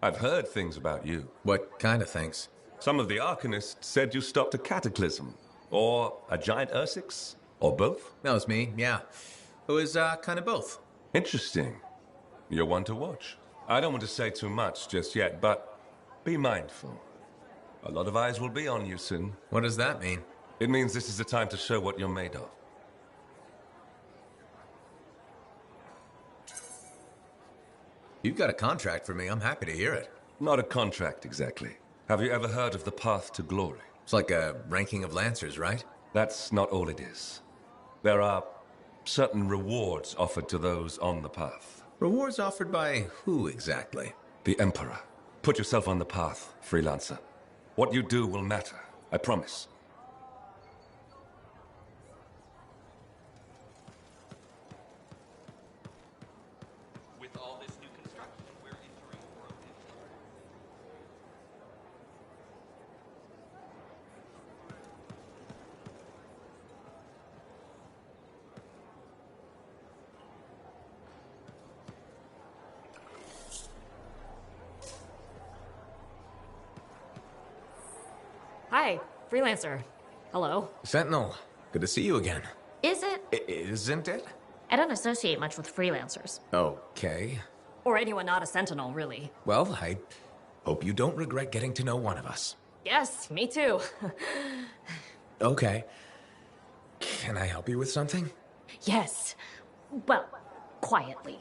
I've heard things about you. What kind of things? Some of the Arcanists said you stopped a cataclysm. Or a giant Ursix. Or both? That was me, yeah. It was, kind of both. Interesting. You're one to watch. I don't want to say too much just yet, but be mindful. A lot of eyes will be on you soon. What does that mean? It means this is the time to show what you're made of. You've got a contract for me. I'm happy to hear it. Not a contract, exactly. Have you ever heard of the path to glory? It's like a ranking of lancers, right? That's not all it is. There are certain rewards offered to those on the path. Rewards offered by who exactly? The Emperor. Put yourself on the path, freelancer. What you do will matter, I promise. With all this new construction, we're entering world Hi, freelancer. Hello. Sentinel, good to see you again. Is it? Isn't it? I don't associate much with freelancers. Okay. Or anyone not a sentinel, really. Well, I hope you don't regret getting to know one of us. Yes, me too. Okay. Can I help you with something? Yes. Well, quietly.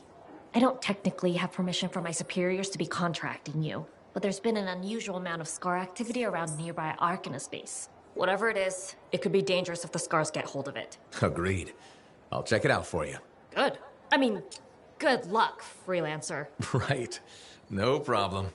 I don't technically have permission from my superiors to be contracting you, but there's been an unusual amount of Scar activity around nearby Arcanus base. Whatever it is, it could be dangerous if the Scars get hold of it. Agreed. I'll check it out for you. Good. I mean, good luck, freelancer. Right. No problem.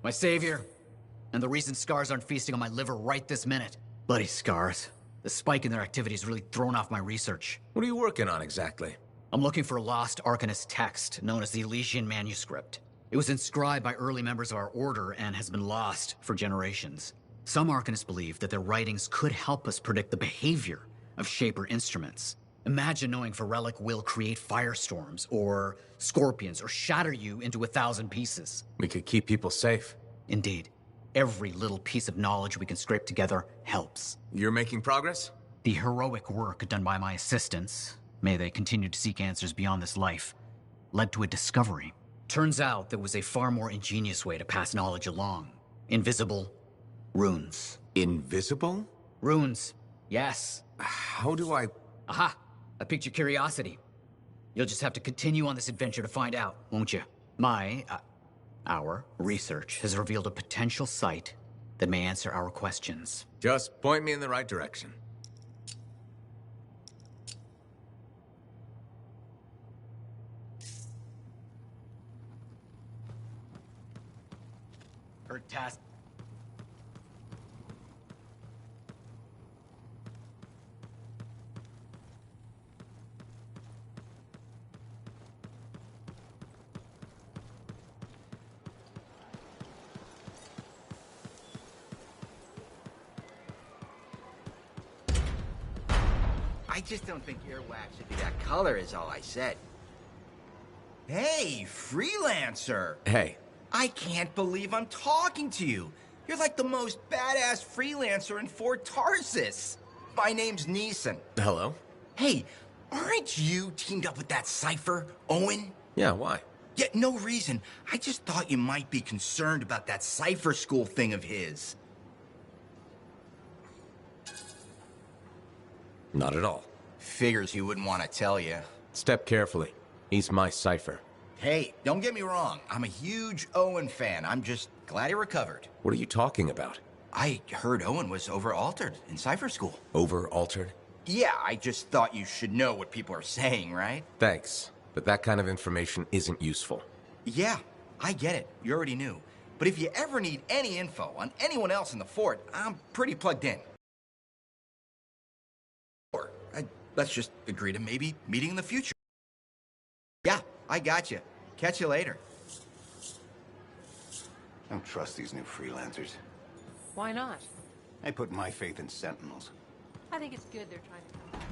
My savior, and the reason Scars aren't feasting on my liver right this minute. Bloody Scars. The spike in their activity has really thrown off my research. What are you working on exactly? I'm looking for a lost Arcanist text known as the Elysian Manuscript. It was inscribed by early members of our order and has been lost for generations. Some Arcanists believe that their writings could help us predict the behavior of Shaper instruments. Imagine knowing Varelic will create firestorms, or scorpions, or shatter you into 1,000 pieces. We could keep people safe. Indeed. Every little piece of knowledge we can scrape together helps. You're making progress? The heroic work done by my assistants, may they continue to seek answers beyond this life, led to a discovery. Turns out there was a far more ingenious way to pass knowledge along. Invisible runes. Invisible? Runes, yes. How do I... Aha! I piqued your curiosity. You'll just have to continue on this adventure to find out, won't you? Our research has revealed a potential site that may answer our questions. Just point me in the right direction. Heard task. I just don't think earwax should be that color is all I said. Hey, freelancer! Hey. I can't believe I'm talking to you. You're like the most badass freelancer in Fort Tarsis. My name's Neeson. Hello? Hey, aren't you teamed up with that cipher, Owen? Yeah, why? Yeah, no reason. I just thought you might be concerned about that cipher school thing of his. Not at all. Figures he wouldn't want to tell you. Step carefully. He's my cipher. Hey, don't get me wrong. I'm a huge Owen fan. I'm just glad he recovered. What are you talking about? I heard Owen was over-altered in cipher school. Over-altered? Yeah, I just thought you should know what people are saying, right? Thanks, but that kind of information isn't useful. Yeah, I get it. You already knew. But if you ever need any info on anyone else in the fort, I'm pretty plugged in. Let's just agree to maybe meeting in the future. Yeah, I got you. Catch you later. I don't trust these new freelancers. Why not? I put my faith in Sentinels. I think it's good they're trying to come back.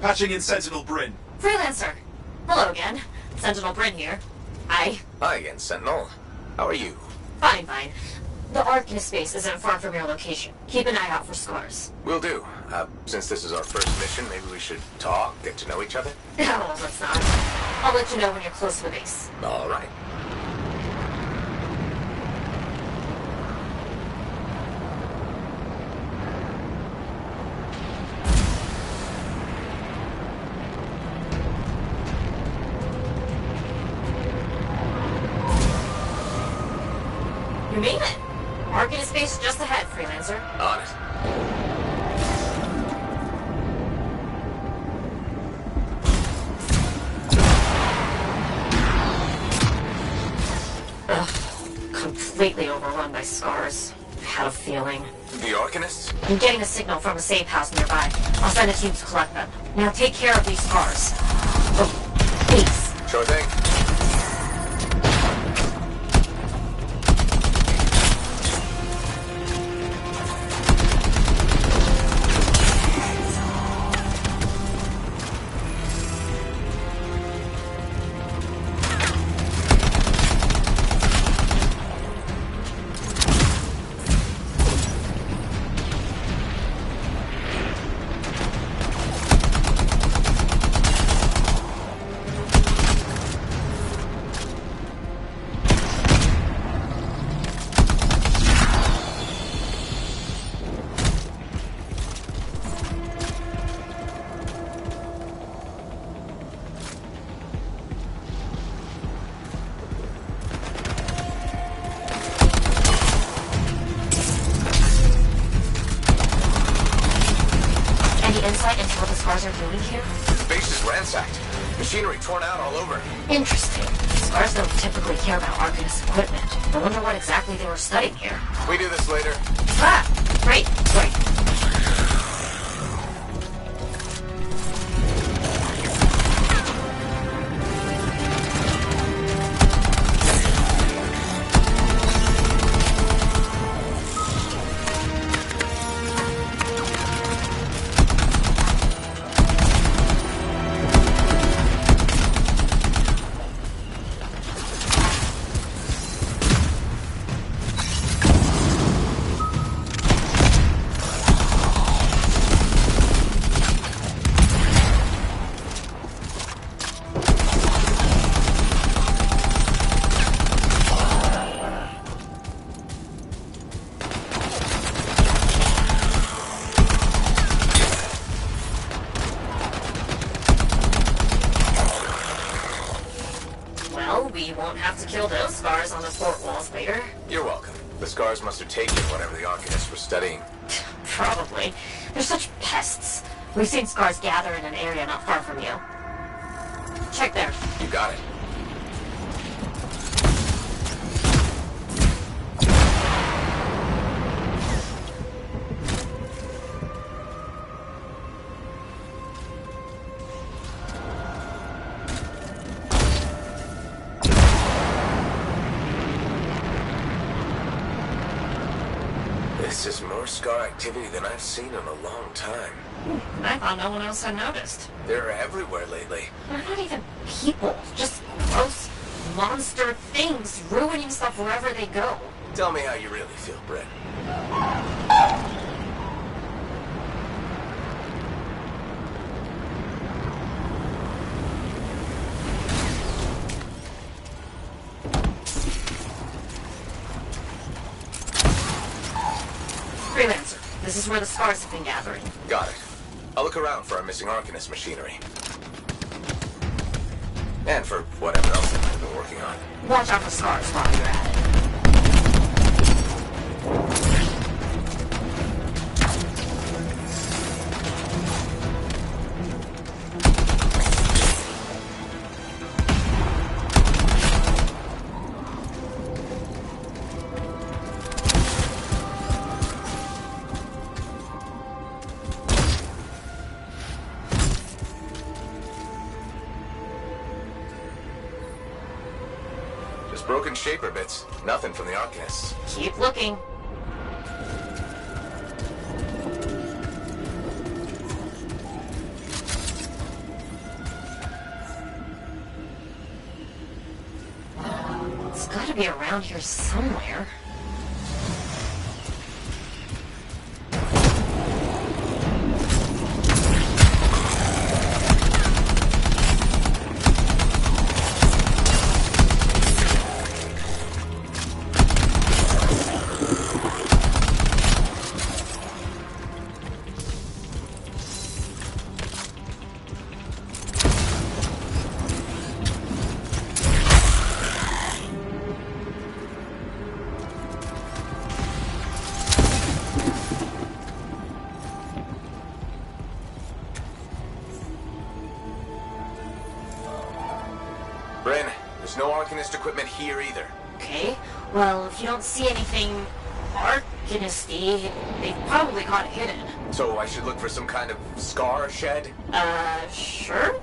Patching in Sentinel Bryn. Freelancer. Hello again. Sentinel Bryn here. Hi. Hi again, Sentinel. How are you? Fine, fine. The Arcanist base isn't far from your location. Keep an eye out for scars. Will do. Since this is our first mission, maybe we should talk, get to know each other? No, let's not. I'll let you know when you're close to the base. All right. You made it. Arcanist base just ahead, Freelancer. On it. Ugh. Completely overrun by scars. I had a feeling. The Arcanists? I'm getting a signal from a safe house nearby. I'll send a team to collect them. Now take care of these scars. Oh, please. Sure thing. Insight into what the scars are doing here? The base is ransacked. Machinery torn out all over. Interesting. Scars don't typically care about Arcanist equipment. I wonder what exactly they were studying here. We do this later. Ah! Great. We won't have to kill those scars on the fort walls later. You're welcome. The scars must have taken whatever the Arcanists were studying. Probably. They're such pests. We've seen scars gather in an area not far from you. Check there. You got it. This is more scar activity than I've seen in a long time. I thought no one else had noticed. They're everywhere lately. They're not even people. Just gross monster things ruining stuff wherever they go. Tell me how you really feel, Brett. Freelancer, this is where the scars have been gathering. Got it. I'll look around for our missing Arcanist machinery. And for whatever else they might have been working on. Watch out for scars while you're at it. Just broken shaper bits. Nothing from the Arcanists. Keep looking. gotta be around here somewhere. Bryn, there's no Arcanist equipment here either. Okay, well, if you don't see anything Arcanisty, they've probably got it hidden. So I should look for some kind of scar shed? Sure?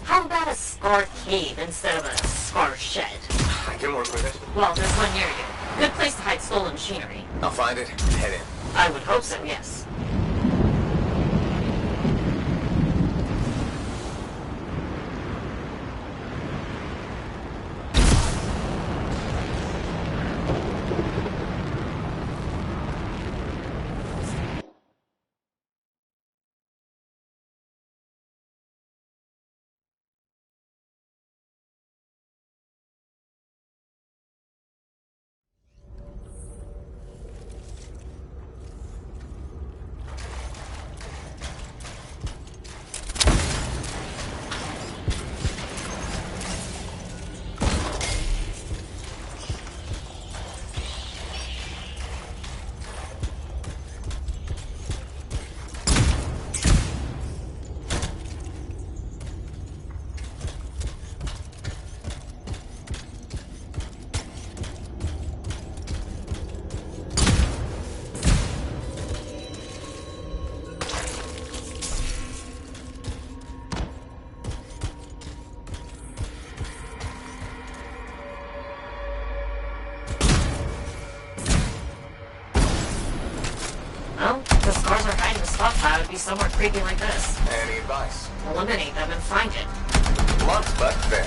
How about a scar cave instead of a scar shed? I can work with it. Well, there's one near you. Good place to hide stolen machinery. I'll find it and head in. I would hope so, yes. Well, if the scars are hiding the stockpile, it'd be somewhere creepy like this. Any advice? Eliminate them and find it. Blunt but fair.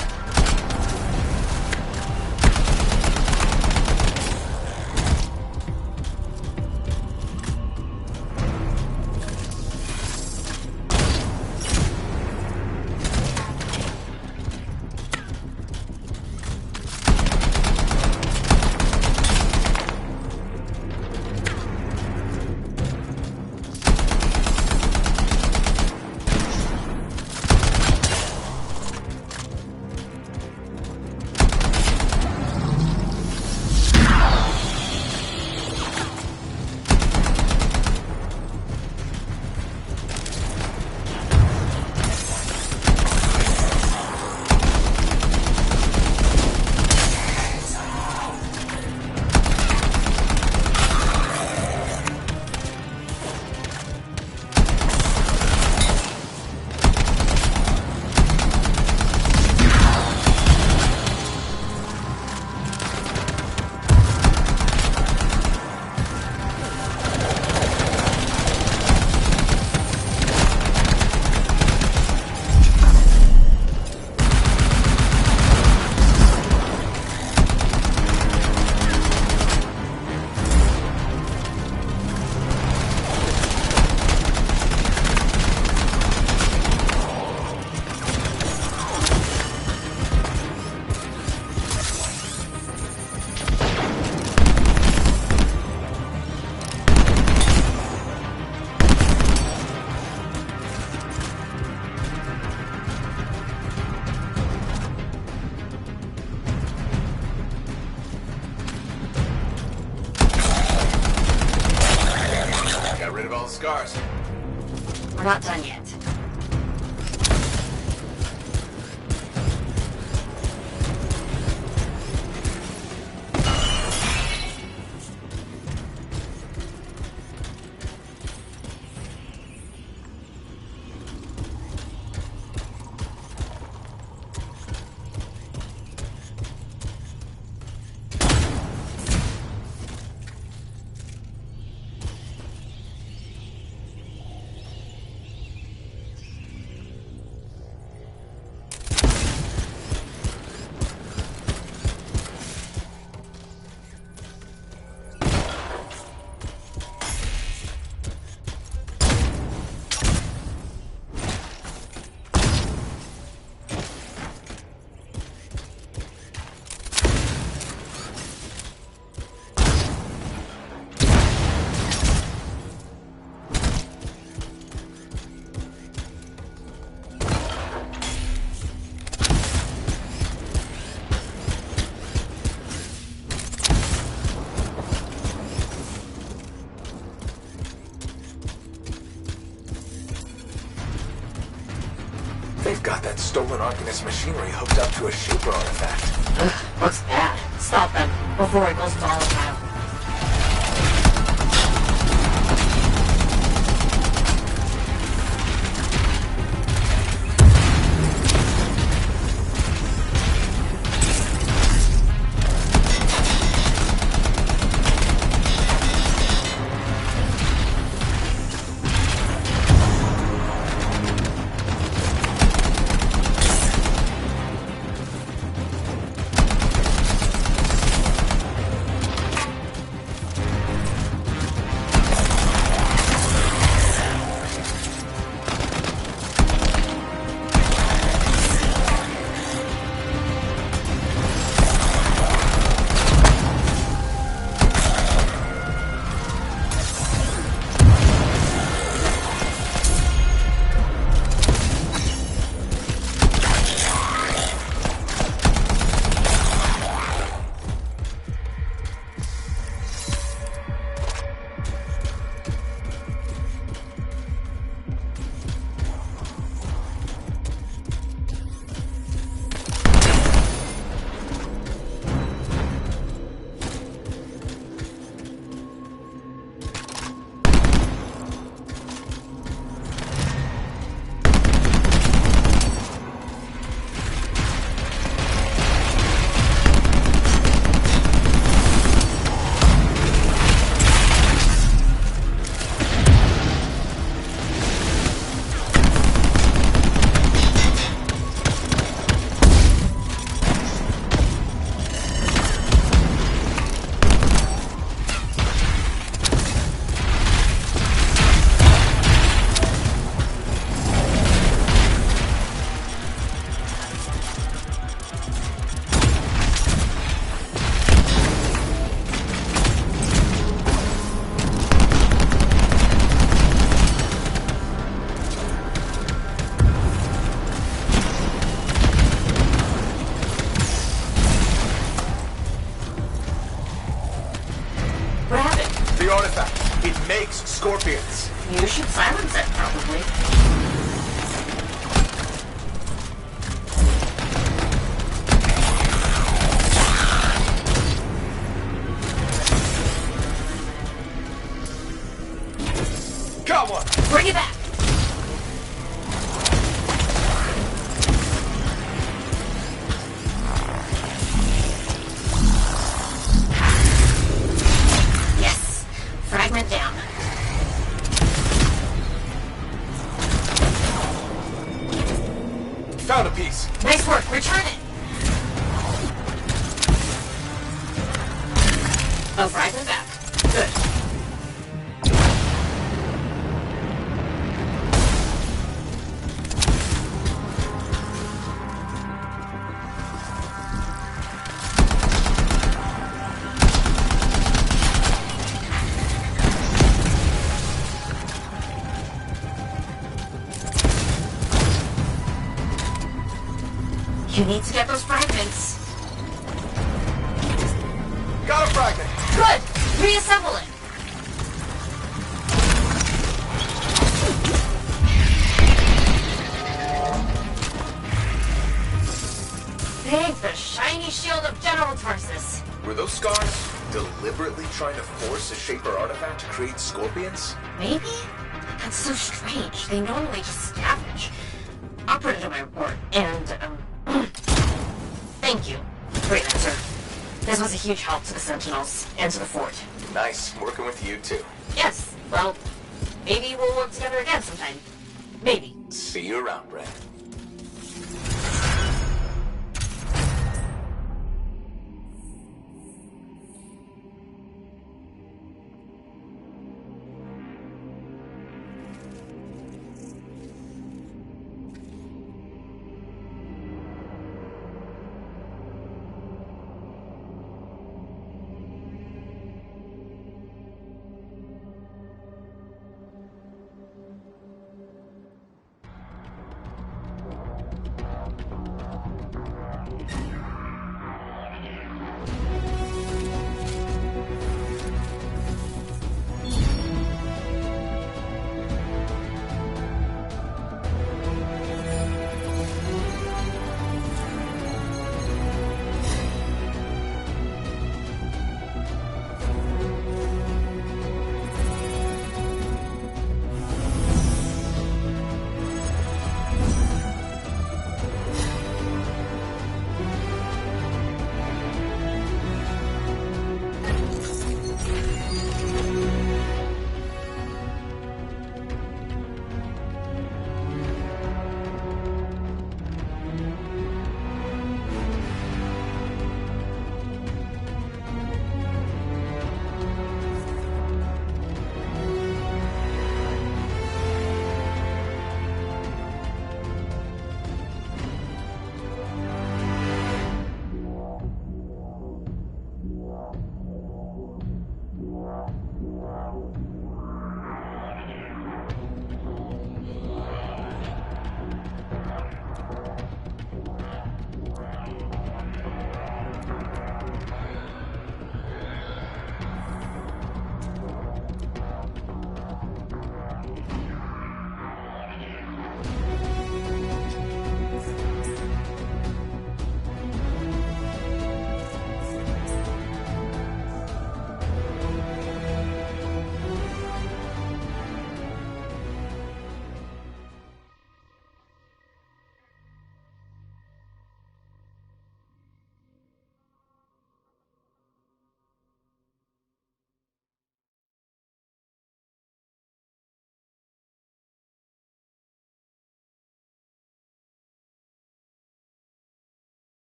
Scars. We're not done yet. They've got that stolen Arcanist machinery hooked up to a Shaper artifact. Ugh, looks bad. Stop them before it goes volatile. Scorpions. You should silence it, probably. Come on! Bring it back! Yes! Fragment down. Found a piece. Nice work. Return it. Oh, fragment back. Good. You need to get those fragments. Got a fragment. Good. Reassemble it. Thank the shiny shield of General Tarsus. Were those scars deliberately trying to force a Shaper artifact to create scorpions? Maybe? That's so strange. They normally just scavenge. I'll put it in my report. And, thank you, Freelancer. This was a huge help to the Sentinels and to the fort. Nice, working with you too. Yes, well, maybe we'll work together again sometime. Maybe. See you around, Brad.